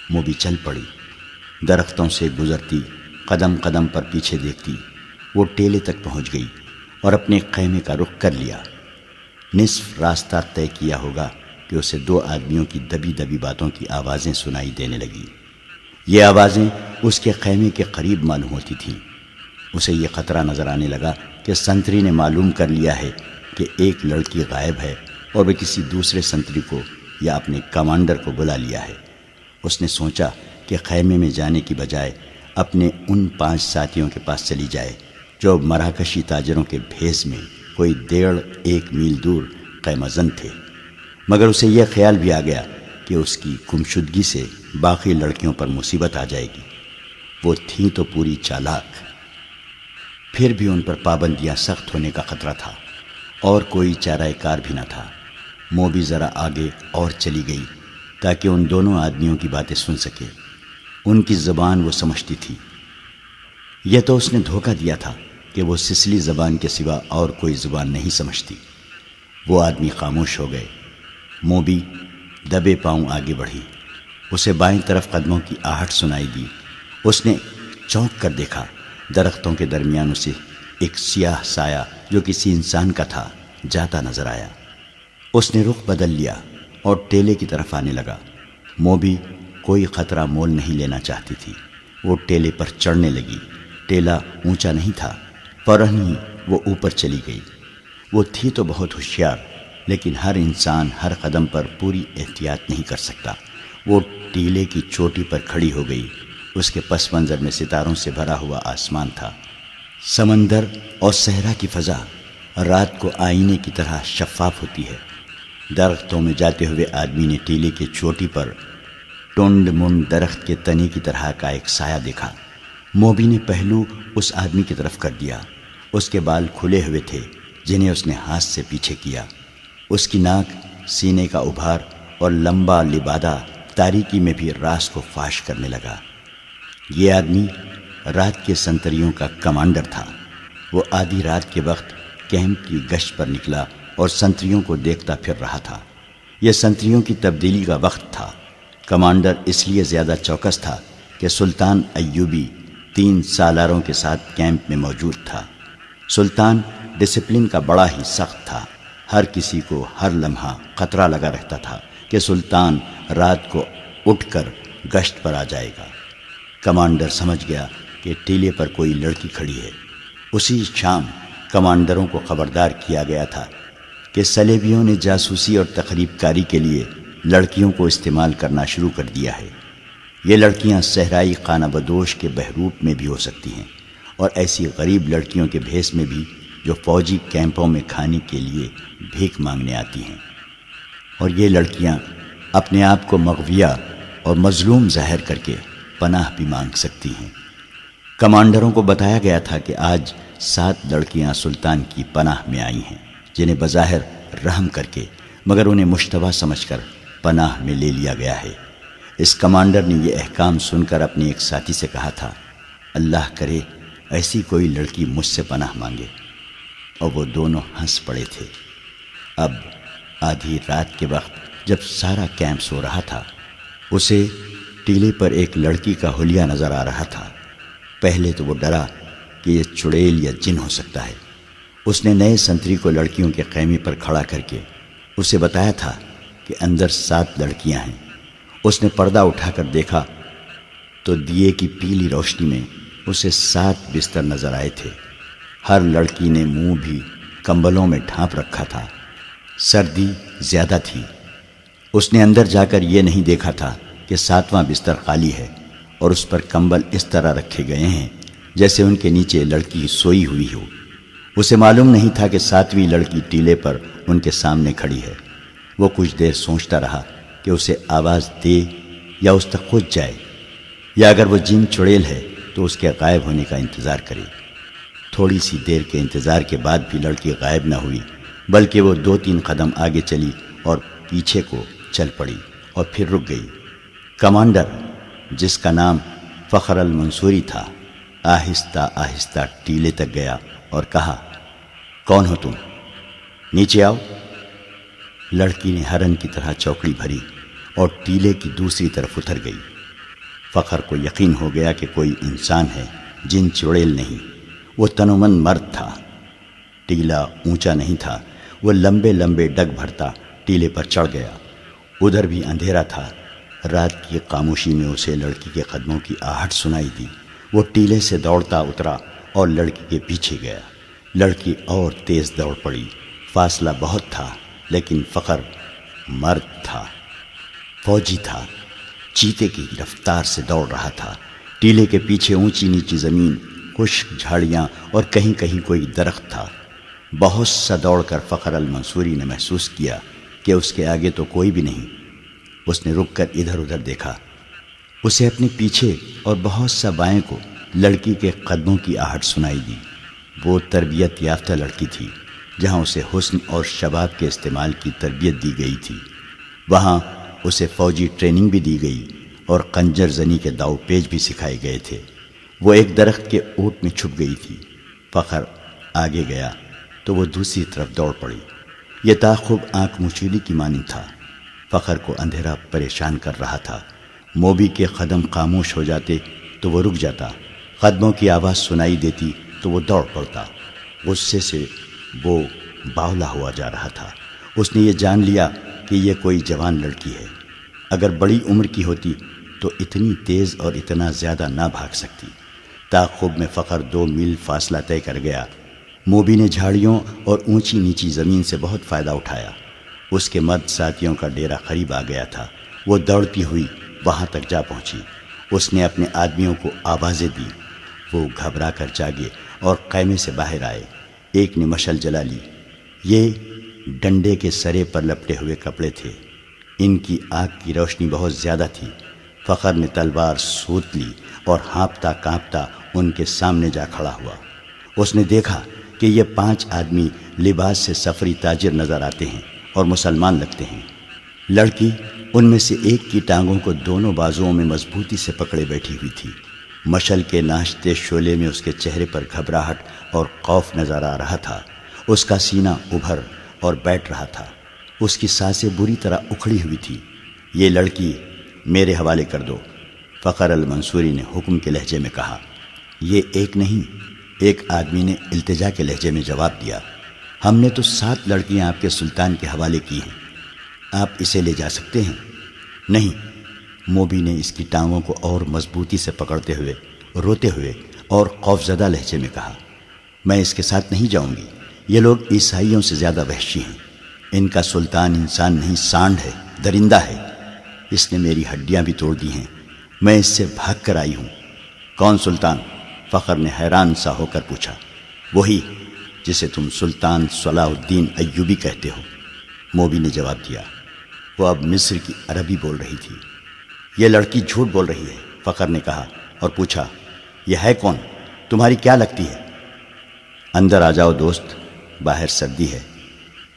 موبی چل پڑی، درختوں سے گزرتی، قدم قدم پر پیچھے دیکھتی۔ وہ ٹیلے تک پہنچ گئی اور اپنے خیمے کا رخ کر لیا۔ نصف راستہ طے کیا ہوگا کہ اسے 2 آدمیوں کی دبی دبی باتوں کی آوازیں سنائی دینے لگیں۔ یہ آوازیں اس کے خیمے کے قریب معلوم ہوتی تھیں۔ اسے یہ خطرہ نظر آنے لگا کہ سنتری نے معلوم کر لیا ہے کہ ایک لڑکی غائب ہے اور وہ کسی دوسرے سنتری کو یا اپنے کمانڈر کو بلا لیا ہے۔ اس نے سوچا کہ خیمے میں جانے کی بجائے اپنے ان 5 ساتھیوں کے پاس چلی جائے جو مراکشی تاجروں کے بھیس میں کوئی 1.5 میل دور خیمہ زن تھے۔ مگر اسے یہ خیال بھی آ گیا کہ اس کی گمشدگی سے باقی لڑکیوں پر مصیبت آ جائے گی۔ وہ تھیں تو پوری چالاک، پھر بھی ان پر پابندیاں سخت ہونے کا خطرہ تھا اور کوئی چارہ کار بھی نہ تھا۔ موبی ذرا آگے اور چلی گئی تاکہ ان دونوں آدمیوں کی باتیں سن سکے۔ ان کی زبان وہ سمجھتی تھی۔ یہ تو اس نے دھوکہ دیا تھا کہ وہ سسلی زبان کے سوا اور کوئی زبان نہیں سمجھتی۔ وہ آدمی خاموش ہو گئے۔ موبی دبے پاؤں آگے بڑھی۔ اسے بائیں طرف قدموں کی آہٹ سنائی دی۔ اس نے چونک کر دیکھا۔ درختوں کے درمیان اسے ایک سیاہ سایہ جو کسی انسان کا تھا جاتا نظر آیا۔ اس نے رخ بدل لیا اور ٹیلے کی طرف آنے لگا۔ موبی کوئی خطرہ مول نہیں لینا چاہتی تھی۔ وہ ٹیلے پر چڑھنے لگی۔ ٹیلا اونچا نہیں تھا، فوراً ہی وہ اوپر چلی گئی۔ وہ تھی تو بہت ہوشیار، لیکن ہر انسان ہر قدم پر پوری احتیاط نہیں کر سکتا۔ وہ ٹیلے کی چوٹی پر کھڑی ہو گئی۔ اس کے پس منظر میں ستاروں سے بھرا ہوا آسمان تھا۔ سمندر اور صحرا کی فضا رات کو آئینے کی طرح شفاف ہوتی ہے۔ درختوں میں جاتے ہوئے آدمی نے ٹیلے کی چوٹی پر ٹونڈ منڈ درخت کے تنے کی طرح کا ایک سایہ دیکھا۔ موبی نے پہلو اس آدمی کی طرف کر دیا۔ اس کے بال کھلے ہوئے تھے جنہیں اس نے ہاتھ سے پیچھے کیا۔ اس کی ناک، سینے کا ابھار اور لمبا لبادہ تاریکی میں بھی راز کو فاش کرنے لگا۔ یہ آدمی رات کے سنتریوں کا کمانڈر تھا۔ وہ آدھی رات کے وقت کیمپ کی گشت پر نکلا اور سنتریوں کو دیکھتا پھر رہا تھا۔ یہ سنتریوں کی تبدیلی کا وقت تھا۔ کمانڈر اس لیے زیادہ چوکس تھا کہ سلطان ایوبی 3 سالاروں کے ساتھ کیمپ میں موجود تھا۔ سلطان ڈسپلن کا بڑا ہی سخت تھا۔ ہر کسی کو ہر لمحہ خطرہ لگا رہتا تھا کہ سلطان رات کو اٹھ کر گشت پر آ جائے گا۔ کمانڈر سمجھ گیا کہ ٹیلے پر کوئی لڑکی کھڑی ہے۔ اسی شام کمانڈروں کو خبردار کیا گیا تھا کہ صلیبیوں نے جاسوسی اور تخریب کاری کے لیے لڑکیوں کو استعمال کرنا شروع کر دیا ہے۔ یہ لڑکیاں صحرائی خانہ بدوش کے بہروپ میں بھی ہو سکتی ہیں، اور ایسی غریب لڑکیوں کے بھیس میں بھی جو فوجی کیمپوں میں کھانے کے لیے بھیک مانگنے آتی ہیں۔ اور یہ لڑکیاں اپنے آپ کو مغویہ اور مظلوم ظاہر کر کے پناہ بھی مانگ سکتی ہیں۔ کمانڈروں کو بتایا گیا تھا کہ آج 7 لڑکیاں سلطان کی پناہ میں آئی ہیں، جنہیں بظاہر رحم کر کے مگر انہیں مشتبہ سمجھ کر پناہ میں لے لیا گیا ہے۔ اس کمانڈر نے یہ احکام سن کر اپنے ایک ساتھی سے کہا تھا، اللہ کرے ایسی کوئی لڑکی مجھ سے پناہ مانگے، اور وہ دونوں ہنس پڑے تھے۔ اب آدھی رات کے وقت جب سارا کیمپ سو رہا تھا، اسے ٹیلے پر ایک لڑکی کا حلیہ نظر آ رہا تھا۔ پہلے تو وہ ڈرا کہ یہ چڑیل یا جن ہو سکتا ہے۔ اس نے نئے سنتری کو لڑکیوں کے خیمے پر کھڑا کر کے اسے بتایا تھا کہ اندر 7 لڑکیاں ہیں۔ اس نے پردہ اٹھا کر دیکھا تو دیے کی پیلی روشنی میں اسے 7 بستر نظر آئے تھے۔ ہر لڑکی نے منہ بھی کمبلوں میں ڈھانپ رکھا تھا۔ سردی زیادہ تھی۔ اس نے اندر جا کر یہ نہیں دیکھا تھا کہ 7واں بستر خالی ہے اور اس پر کمبل اس طرح رکھے گئے ہیں جیسے ان کے نیچے لڑکی سوئی ہوئی ہو۔ اسے معلوم نہیں تھا کہ 7ویں لڑکی ٹیلے پر ان کے سامنے کھڑی ہے۔ وہ کچھ دیر سوچتا رہا کہ اسے آواز دے یا اس تک خود جائے، یا اگر وہ جن چڑیل ہے تو اس کے غائب ہونے کا انتظار کرے۔ تھوڑی سی دیر کے انتظار کے بعد بھی لڑکی غائب نہ ہوئی، بلکہ وہ 2-3 قدم آگے چلی اور پیچھے کو چل پڑی اور پھر رک گئی۔ کمانڈر، جس کا نام فخر المنصوری تھا، آہستہ آہستہ ٹیلے تک گیا اور کہا، کون ہو تم؟ نیچے آؤ۔ لڑکی نے ہرن کی طرح چوکڑی بھری اور ٹیلے کی دوسری طرف اتر گئی۔ فخر کو یقین ہو گیا کہ کوئی انسان ہے، جن چڑیل نہیں۔ وہ تنومند مرد تھا۔ ٹیلا اونچا نہیں تھا۔ وہ لمبے لمبے ڈگ بھرتا ٹیلے پر چڑھ گیا۔ ادھر بھی اندھیرا تھا۔ رات کی خاموشی میں اسے لڑکی کے قدموں کی آہٹ سنائی دی۔ وہ ٹیلے سے دوڑتا اترا اور لڑکی کے پیچھے گیا۔ لڑکی اور تیز دوڑ پڑی۔ فاصلہ بہت تھا، لیکن فخر مرد تھا، فوجی تھا، چیتے کی رفتار سے دوڑ رہا تھا۔ ٹیلے کے پیچھے اونچی نیچی زمین، خشک جھاڑیاں اور کہیں کہیں کوئی درخت تھا۔ بہت سا دوڑ کر فخر المنصوری نے محسوس کیا کہ اس کے آگے تو کوئی بھی نہیں۔ اس نے رک کر ادھر ادھر دیکھا۔ اسے اپنے پیچھے اور بہت سا بائیں کو لڑکی کے قدموں کی آہٹ سنائی دی۔ وہ تربیت یافتہ لڑکی تھی۔ جہاں اسے حسن اور شباب کے استعمال کی تربیت دی گئی تھی، وہاں اسے فوجی ٹریننگ بھی دی گئی اور خنجر زنی کے داؤ پیچ بھی سکھائے گئے تھے۔ وہ ایک درخت کے اوٹ میں چھپ گئی تھی۔ فخر آگے گیا تو وہ دوسری طرف دوڑ پڑی۔ یہ تعاقب آنکھ مچولی کی مانند تھا۔ فخر کو اندھیرا پریشان کر رہا تھا۔ موبی کے قدم خاموش ہو جاتے تو وہ رک جاتا، قدموں کی آواز سنائی دیتی تو وہ دوڑ پڑتا۔ غصے سے وہ باولا ہوا جا رہا تھا۔ اس نے یہ جان لیا کہ یہ کوئی جوان لڑکی ہے۔ اگر بڑی عمر کی ہوتی تو اتنی تیز اور اتنا زیادہ نہ بھاگ سکتی۔ تعاقب میں فخر 2 میل فاصلہ طے کر گیا۔ موبی نے جھاڑیوں اور اونچی نیچی زمین سے بہت فائدہ اٹھایا۔ اس کے مرد ساتھیوں کا ڈیرا قریب آ گیا تھا۔ وہ دوڑتی ہوئی وہاں تک جا پہنچی۔ اس نے اپنے آدمیوں کو آوازیں دی۔ وہ گھبرا کر جاگے اور خیمے سے باہر آئے۔ ایک نے مشعل جلا لی۔ یہ ڈنڈے کے سرے پر لپٹے ہوئے کپڑے تھے۔ ان کی آگ کی روشنی بہت زیادہ تھی۔ فخر نے تلوار سوت لی اور ہانپتا کانپتا ان کے سامنے جا کھڑا ہوا۔ اس نے دیکھا کہ یہ 5 آدمی لباس سے سفری تاجر نظر آتے ہیں اور مسلمان لگتے ہیں۔ لڑکی ان میں سے ایک کی ٹانگوں کو دونوں بازوؤں میں مضبوطی سے پکڑے بیٹھی ہوئی تھی۔ مشعل کے ناشتے شعلے میں اس کے چہرے پر گھبراہٹ اور خوف نظر آ رہا تھا۔ اس کا سینہ ابھر اور بیٹھ رہا تھا۔ اس کی سانسیں بری طرح اکھڑی ہوئی تھی۔ یہ لڑکی میرے حوالے کر دو، فخر المنصوری نے حکم کے لہجے میں کہا۔ یہ ایک نہیں، ایک آدمی نے التجا کے لہجے میں جواب دیا۔ ہم نے تو 7 لڑکیاں آپ کے سلطان کے حوالے کی ہیں، آپ اسے لے جا سکتے ہیں؟ نہیں، موبی نے اس کی ٹانگوں کو اور مضبوطی سے پکڑتے ہوئے، روتے ہوئے اور خوفزدہ لہجے میں کہا، میں اس کے ساتھ نہیں جاؤں گی۔ یہ لوگ عیسائیوں سے زیادہ وحشی ہیں۔ ان کا سلطان انسان نہیں، سانڈ ہے، درندہ ہے۔ اس نے میری ہڈیاں بھی توڑ دی ہیں۔ میں اس سے بھاگ کر آئی ہوں۔ کون سلطان؟ فخر نے حیران سا ہو کر پوچھا۔ وہی جسے تم سلطان صلاح الدین ایوبی کہتے ہو، موبی نے جواب دیا۔ وہ اب مصر کی عربی بول رہی تھی۔ یہ لڑکی جھوٹ بول رہی ہے، فخر نے کہا اور پوچھا، یہ ہے کون؟ تمہاری کیا لگتی ہے؟ اندر آ جاؤ دوست، باہر سردی ہے۔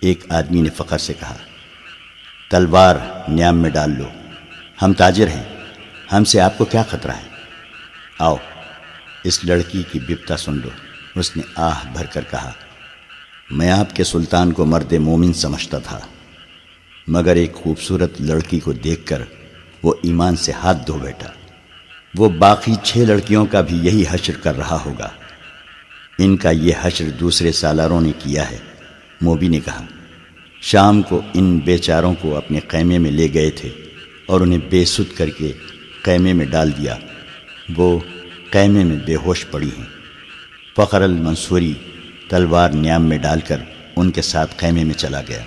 ایک آدمی نے فخر سے کہا، تلوار نیام میں ڈال لو، ہم تاجر ہیں، ہم سے آپ کو کیا خطرہ ہے؟ آؤ اس لڑکی کی بپتا سن لو۔ اس نے آہ بھر کر کہا، میں آپ کے سلطان کو مرد مومن سمجھتا تھا، مگر ایک خوبصورت لڑکی کو دیکھ کر وہ ایمان سے ہاتھ دھو بیٹھا۔ وہ باقی 6 لڑکیوں کا بھی یہی حشر کر رہا ہوگا، ان کا یہ حشر دوسرے سالاروں نے کیا ہے۔ موبی نے کہا، شام کو ان بیچاروں کو اپنے خیمے میں لے گئے تھے اور انہیں بے سود کر کے خیمے میں ڈال دیا، وہ خیمے میں بے ہوش پڑی ہیں۔ فخر المنصوری تلوار نیام میں ڈال کر ان کے ساتھ خیمے میں چلا گیا۔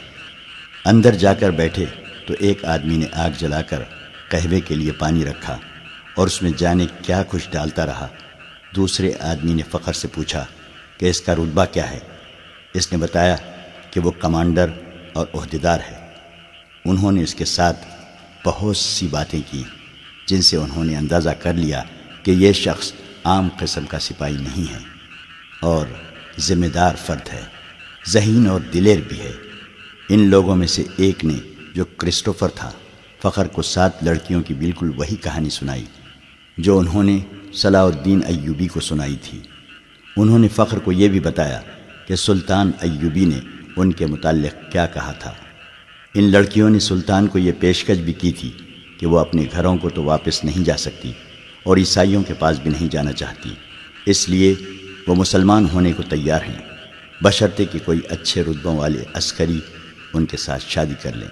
اندر جا کر بیٹھے تو ایک آدمی نے آگ جلا کر قہوے کے لیے پانی رکھا اور اس میں جانے کیا کچھ ڈالتا رہا۔ دوسرے آدمی نے فخر سے پوچھا کہ اس کا رتبہ کیا ہے؟ اس نے بتایا کہ وہ کمانڈر اور عہدیدار ہے۔ انہوں نے اس کے ساتھ بہت سی باتیں کی جن سے انہوں نے اندازہ کر لیا کہ یہ شخص عام قسم کا سپاہی نہیں ہے اور ذمہ دار فرد ہے، ذہین اور دلیر بھی ہے۔ ان لوگوں میں سے ایک نے، جو کرسٹوفر تھا، فخر کو 7 لڑکیوں کی بالکل وہی کہانی سنائی جو انہوں نے صلاح الدین ایوبی کو سنائی تھی۔ انہوں نے فخر کو یہ بھی بتایا کہ سلطان ایوبی نے ان کے متعلق کیا کہا تھا۔ ان لڑکیوں نے سلطان کو یہ پیشکش بھی کی تھی کہ وہ اپنے گھروں کو تو واپس نہیں جا سکتی اور عیسائیوں کے پاس بھی نہیں جانا چاہتی، اس لیے وہ مسلمان ہونے کو تیار ہیں، بشرطے کہ کوئی اچھے رتبوں والے عسکری ان کے ساتھ شادی کر لیں۔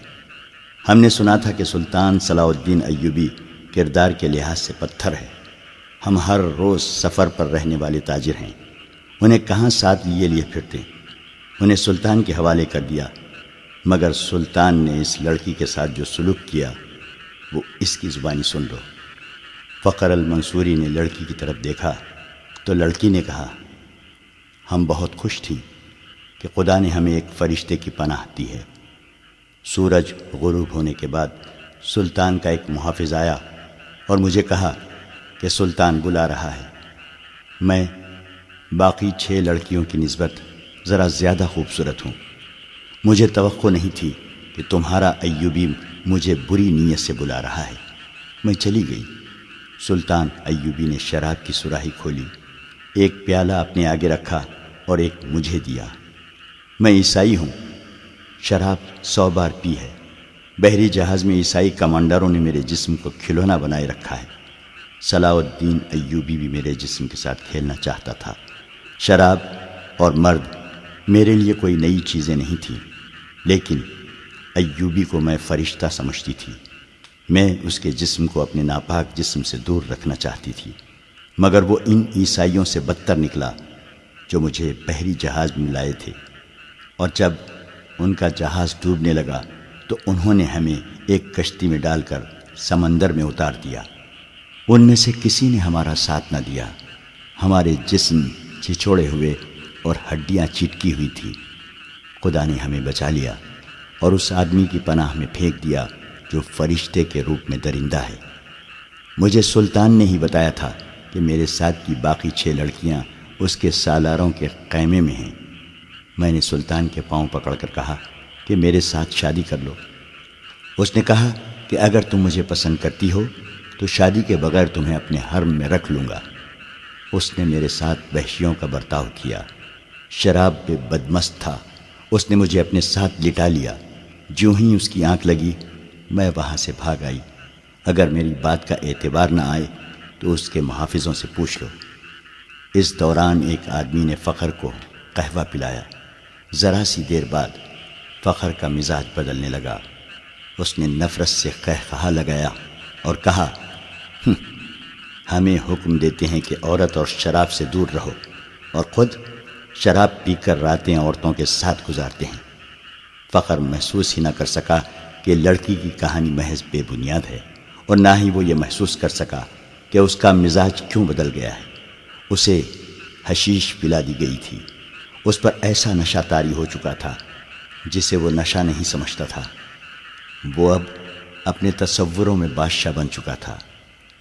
ہم نے سنا تھا کہ سلطان صلاح الدین ایوبی کردار کے لحاظ سے پتھر ہے۔ ہم ہر روز سفر پر رہنے والے تاجر ہیں، انہیں کہاں ساتھ لیے پھرتے، انہیں سلطان کے حوالے کر دیا، مگر سلطان نے اس لڑکی کے ساتھ جو سلوک کیا وہ اس کی زبانی سن لو۔ فخر المنصوری نے لڑکی کی طرف دیکھا تو لڑکی نے کہا، ہم بہت خوش تھیں کہ خدا نے ہمیں ایک فرشتے کی پناہ دی ہے۔ سورج غروب ہونے کے بعد سلطان کا ایک محافظ آیا اور مجھے کہا کہ سلطان بلا رہا ہے۔ میں باقی 6 لڑکیوں کی نسبت ذرا زیادہ خوبصورت ہوں، مجھے توقع نہیں تھی کہ تمہارا ایوبی مجھے بری نیت سے بلا رہا ہے۔ میں چلی گئی۔ سلطان ایوبی نے شراب کی سراہی کھولی، ایک پیالہ اپنے آگے رکھا اور ایک مجھے دیا۔ میں عیسائی ہوں، شراب 100 بار پی ہے۔ بحری جہاز میں عیسائی کمانڈروں نے میرے جسم کو کھلونا بنائے رکھا ہے۔ صلاح الدین ایوبی بھی میرے جسم کے ساتھ کھیلنا چاہتا تھا۔ شراب اور مرد میرے لیے کوئی نئی چیزیں نہیں تھیں، لیکن ایوبی کو میں فرشتہ سمجھتی تھی۔ میں اس کے جسم کو اپنے ناپاک جسم سے دور رکھنا چاہتی تھی، مگر وہ ان عیسائیوں سے بدتر نکلا جو مجھے بحری جہاز میں لائے تھے، اور جب ان کا جہاز ڈوبنے لگا تو انہوں نے ہمیں ایک کشتی میں ڈال کر سمندر میں اتار دیا۔ ان میں سے کسی نے ہمارا ساتھ نہ دیا، ہمارے جسم چھچوڑے ہوئے اور ہڈیاں چٹکی ہوئی تھی۔ خدا نے ہمیں بچا لیا اور اس آدمی کی پناہ میں پھینک دیا جو فرشتے کے روپ میں درندہ ہے۔ مجھے سلطان نے ہی بتایا تھا کہ میرے ساتھ کی باقی 6 لڑکیاں اس کے سالاروں کے خیمے میں ہیں۔ میں نے سلطان کے پاؤں پکڑ کر کہا کہ میرے ساتھ شادی کر لو۔ اس نے کہا کہ اگر تم مجھے پسند کرتی ہو تو شادی کے بغیر تمہیں اپنے حرم میں رکھ لوں گا۔ اس نے میرے ساتھ وحشیوں کا برتاؤ کیا، شراب پہ بدمست تھا۔ اس نے مجھے اپنے ساتھ لٹا لیا۔ جو ہی اس کی آنکھ لگی میں وہاں سے بھاگ آئی۔ اگر میری بات کا اعتبار نہ آئے تو اس کے محافظوں سے پوچھ لو۔ اس دوران ایک آدمی نے فخر کو قہوہ پلایا۔ ذرا سی دیر بعد فخر کا مزاج بدلنے لگا۔ اس نے نفرت سے قہقہا لگایا اور کہا، ہمیں حکم دیتے ہیں کہ عورت اور شراب سے دور رہو، اور خود شراب پی کر راتیں عورتوں کے ساتھ گزارتے ہیں۔ فخر محسوس ہی نہ کر سکا کہ لڑکی کی کہانی محض بے بنیاد ہے، اور نہ ہی وہ یہ محسوس کر سکا کہ اس کا مزاج کیوں بدل گیا ہے۔ اسے حشیش پلا دی گئی تھی، اس پر ایسا نشہ طاری ہو چکا تھا جسے وہ نشہ نہیں سمجھتا تھا۔ وہ اب اپنے تصوروں میں بادشاہ بن چکا تھا۔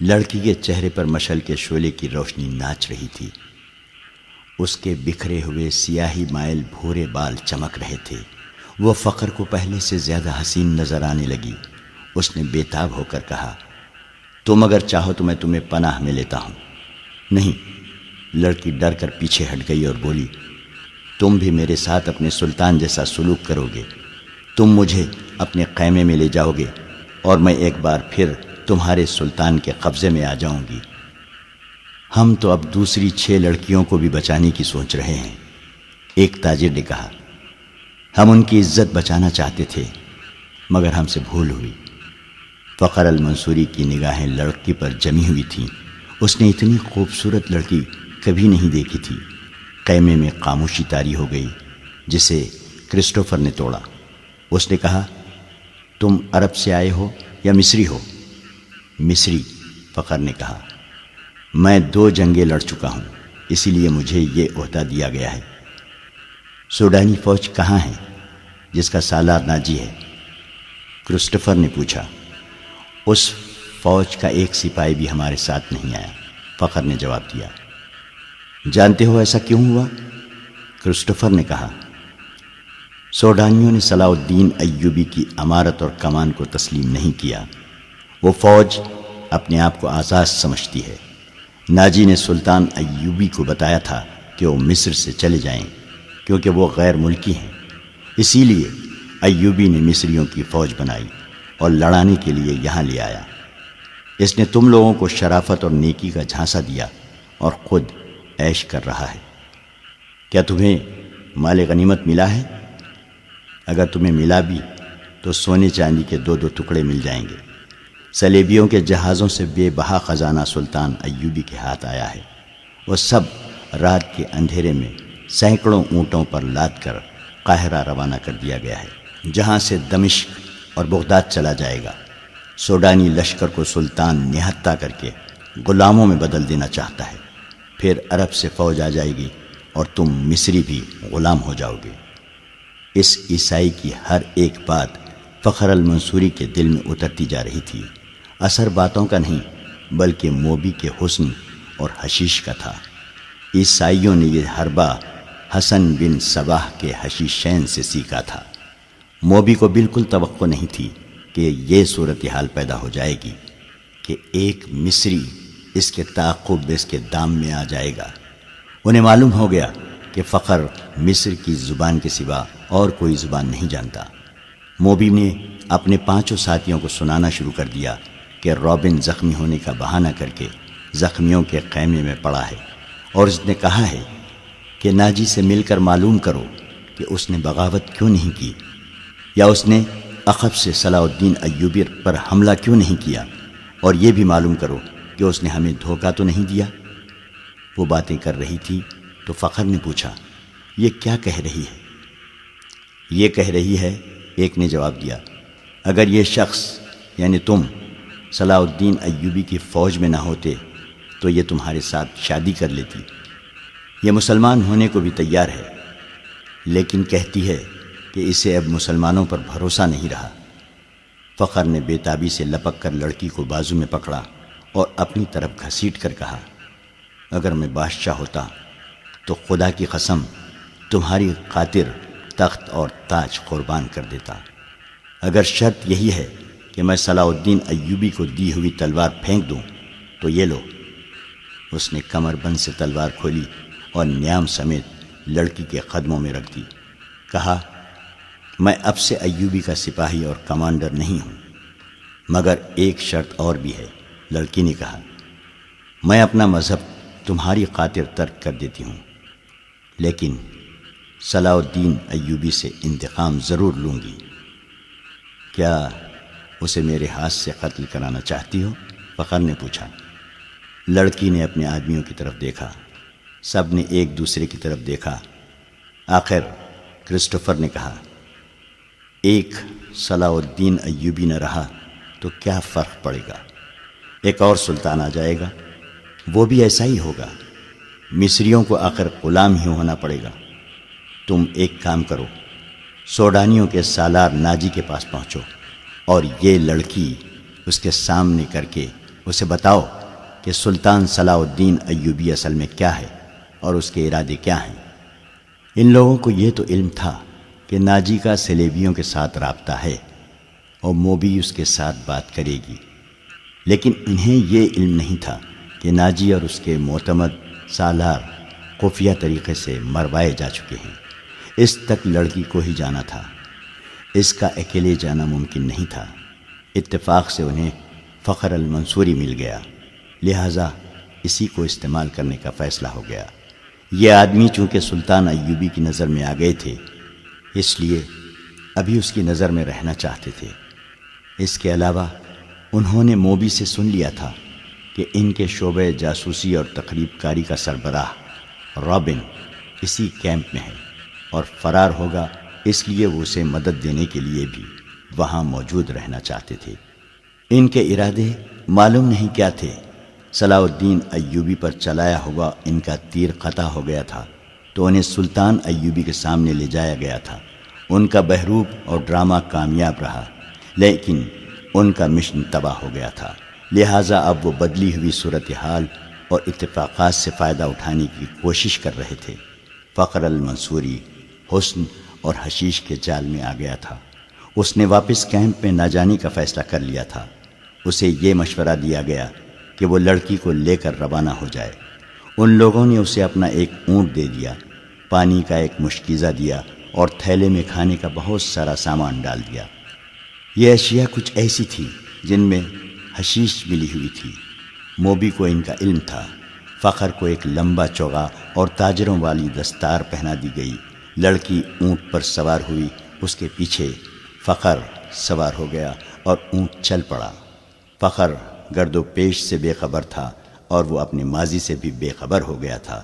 لڑکی کے چہرے پر مشعل کے شعلے کی روشنی ناچ رہی تھی۔ اس کے بکھرے ہوئے سیاہی مائل بھورے بال چمک رہے تھے۔ وہ فخر کو پہلے سے زیادہ حسین نظر آنے لگی۔ اس نے بے تاب ہو کر کہا، تم اگر چاہو تو میں تمہیں پناہ میں لیتا ہوں۔ نہیں، لڑکی ڈر کر پیچھے ہٹ گئی اور بولی، تم بھی میرے ساتھ اپنے سلطان جیسا سلوک کرو گے۔ تم مجھے اپنے خیمے میں لے جاؤ گے اور میں ایک بار پھر تمہارے سلطان کے قبضے میں آ جاؤں گی۔ ہم تو اب دوسری 6 لڑکیوں کو بھی بچانے کی سوچ رہے ہیں، ایک تاجر نے کہا۔ ہم ان کی عزت بچانا چاہتے تھے مگر ہم سے بھول ہوئی۔ فخر المنصوری کی نگاہیں لڑکی پر جمی ہوئی تھیں۔ اس نے اتنی خوبصورت لڑکی کبھی نہیں دیکھی تھی۔ خیمے میں خاموشی طاری ہو گئی جسے کرسٹوفر نے توڑا۔ اس نے کہا، تم عرب سے آئے ہو یا مصری ہو؟ مصری، فخر نے کہا۔ میں 2 جنگیں لڑ چکا ہوں، اسی لیے مجھے یہ عہدہ دیا گیا ہے۔ سوڈانی فوج کہاں ہے جس کا سالار ناجی ہے؟ کرسٹوفر نے پوچھا۔ اس فوج کا ایک سپاہی بھی ہمارے ساتھ نہیں آیا، فخر نے جواب دیا۔ جانتے ہو ایسا کیوں ہوا؟ کرسٹوفر نے کہا۔ سوڈانیوں نے صلاح الدین ایوبی کی امارت اور کمان کو تسلیم نہیں کیا۔ وہ فوج اپنے آپ کو آزاد سمجھتی ہے۔ ناجی نے سلطان ایوبی کو بتایا تھا کہ وہ مصر سے چلے جائیں کیونکہ وہ غیر ملکی ہیں۔ اسی لیے ایوبی نے مصریوں کی فوج بنائی اور لڑانے کے لیے یہاں لے آیا۔ اس نے تم لوگوں کو شرافت اور نیکی کا جھانسا دیا اور خود عیش کر رہا ہے۔ کیا تمہیں مال غنیمت ملا ہے؟ اگر تمہیں ملا بھی تو سونے چاندی کے 2 ٹکڑے مل جائیں گے۔ صلیبیوں کے جہازوں سے بے بہا خزانہ سلطان ایوبی کے ہاتھ آیا ہے۔ وہ سب رات کے اندھیرے میں سینکڑوں اونٹوں پر لاد کر قاہرہ روانہ کر دیا گیا ہے، جہاں سے دمشق اور بغداد چلا جائے گا۔ سوڈانی لشکر کو سلطان نہتہ کر کے غلاموں میں بدل دینا چاہتا ہے۔ پھر عرب سے فوج آ جائے گی اور تم مصری بھی غلام ہو جاؤ گے۔ اس عیسائی کی ہر ایک بات فخر المنصوری کے دل میں اترتی جا رہی تھی۔ اثر باتوں کا نہیں بلکہ موبی کے حسن اور حشیش کا تھا۔ عیسائیوں نے یہ حربہ حسن بن صباح کے حشیشین سے سیکھا تھا۔ موبی کو بالکل توقع نہیں تھی کہ یہ صورتحال پیدا ہو جائے گی کہ ایک مصری اس کے تعاقب اس کے دام میں آ جائے گا۔ انہیں معلوم ہو گیا کہ فخر مصر کی زبان کے سوا اور کوئی زبان نہیں جانتا۔ موبی نے اپنے 5 ساتھیوں کو سنانا شروع کر دیا کہ رابن زخمی ہونے کا بہانہ کر کے زخمیوں کے خیمے میں پڑا ہے اور اس نے کہا ہے کہ ناجی سے مل کر معلوم کرو کہ اس نے بغاوت کیوں نہیں کی، یا اس نے عقب سے صلاح الدین ایوبی پر حملہ کیوں نہیں کیا، اور یہ بھی معلوم کرو کہ اس نے ہمیں دھوکہ تو نہیں دیا۔ وہ باتیں کر رہی تھی تو فخر نے پوچھا، یہ کیا کہہ رہی ہے؟ یہ کہہ رہی ہے، ایک نے جواب دیا، اگر یہ شخص یعنی تم صلاح الدین ایوبی کی فوج میں نہ ہوتے تو یہ تمہارے ساتھ شادی کر لیتی۔ یہ مسلمان ہونے کو بھی تیار ہے، لیکن کہتی ہے کہ اسے اب مسلمانوں پر بھروسہ نہیں رہا۔ فخر نے بے تابی سے لپک کر لڑکی کو بازو میں پکڑا اور اپنی طرف گھسیٹ کر کہا، اگر میں بادشاہ ہوتا تو خدا کی قسم تمہاری خاطر تخت اور تاج قربان کر دیتا۔ اگر شرط یہی ہے کہ میں صلاح الدین ایوبی کو دی ہوئی تلوار پھینک دوں تو یہ لو۔ اس نے کمر بند سے تلوار کھولی اور نیام سمیت لڑکی کے قدموں میں رکھ دی۔ کہا، میں اب سے ایوبی کا سپاہی اور کمانڈر نہیں ہوں، مگر ایک شرط اور بھی ہے۔ لڑکی نے کہا، میں اپنا مذہب تمہاری خاطر ترک کر دیتی ہوں، لیکن صلاح الدین ایوبی سے انتقام ضرور لوں گی۔ کیا اسے میرے ہاتھ سے قتل کرانا چاہتی ہو؟ فخر نے پوچھا۔ لڑکی نے اپنے آدمیوں کی طرف دیکھا، سب نے ایک دوسرے کی طرف دیکھا۔ آخر کرسٹوفر نے کہا، ایک صلاح الدین ایوبی نہ رہا تو کیا فرق پڑے گا؟ ایک اور سلطان آ جائے گا، وہ بھی ایسا ہی ہوگا۔ مصریوں کو آخر غلام ہی ہونا پڑے گا۔ تم ایک کام کرو، سوڈانیوں کے سالار ناجی کے پاس پہنچو اور یہ لڑکی اس کے سامنے کر کے اسے بتاؤ کہ سلطان صلاح الدین ایوبی اصل میں کیا ہے اور اس کے ارادے کیا ہیں۔ ان لوگوں کو یہ تو علم تھا کہ ناجی کا سلیبیوں کے ساتھ رابطہ ہے اور موبی اس کے ساتھ بات کرے گی، لیکن انہیں یہ علم نہیں تھا کہ ناجی اور اس کے معتمد سالار خفیہ طریقے سے مروائے جا چکے ہیں۔ اس تک لڑکی کو ہی جانا تھا، اس کا اکیلے جانا ممکن نہیں تھا۔ اتفاق سے انہیں فخر المنصوری مل گیا، لہٰذا اسی کو استعمال کرنے کا فیصلہ ہو گیا۔ یہ آدمی چونکہ سلطان ایوبی کی نظر میں آ گئے تھے، اس لیے ابھی اس کی نظر میں رہنا چاہتے تھے۔ اس کے علاوہ انہوں نے موبی سے سن لیا تھا کہ ان کے شعبہ جاسوسی اور تقریب کاری کا سربراہ رابن اسی کیمپ میں ہے اور فرار ہوگا، اس لیے وہ اسے مدد دینے کے لیے بھی وہاں موجود رہنا چاہتے تھے۔ ان کے ارادے معلوم نہیں کیا تھے۔ صلاح الدین ایوبی پر چلایا ہوا ان کا تیر قطع ہو گیا تھا تو انہیں سلطان ایوبی کے سامنے لے جایا گیا تھا۔ ان کا بہروپ اور ڈرامہ کامیاب رہا، لیکن ان کا مشن تباہ ہو گیا تھا، لہٰذا اب وہ بدلی ہوئی صورتحال اور اتفاقات سے فائدہ اٹھانے کی کوشش کر رہے تھے۔ فخر المنصوری حسن اور حشیش کے جال میں آ گیا تھا۔ اس نے واپس کیمپ میں نہ جانے کا فیصلہ کر لیا تھا۔ اسے یہ مشورہ دیا گیا کہ وہ لڑکی کو لے کر روانہ ہو جائے۔ ان لوگوں نے اسے اپنا ایک اونٹ دے دیا، پانی کا ایک مشکیزہ دیا اور تھیلے میں کھانے کا بہت سارا سامان ڈال دیا۔ یہ اشیاء کچھ ایسی تھی جن میں حشیش ملی ہوئی تھی۔ موبی کو ان کا علم تھا۔ فخر کو ایک لمبا چوغا اور تاجروں والی دستار پہنا دی گئی۔ لڑکی اونٹ پر سوار ہوئی، اس کے پیچھے فخر سوار ہو گیا اور اونٹ چل پڑا۔ فخر گرد و پیش سے بے خبر تھا اور وہ اپنے ماضی سے بھی بے خبر ہو گیا تھا۔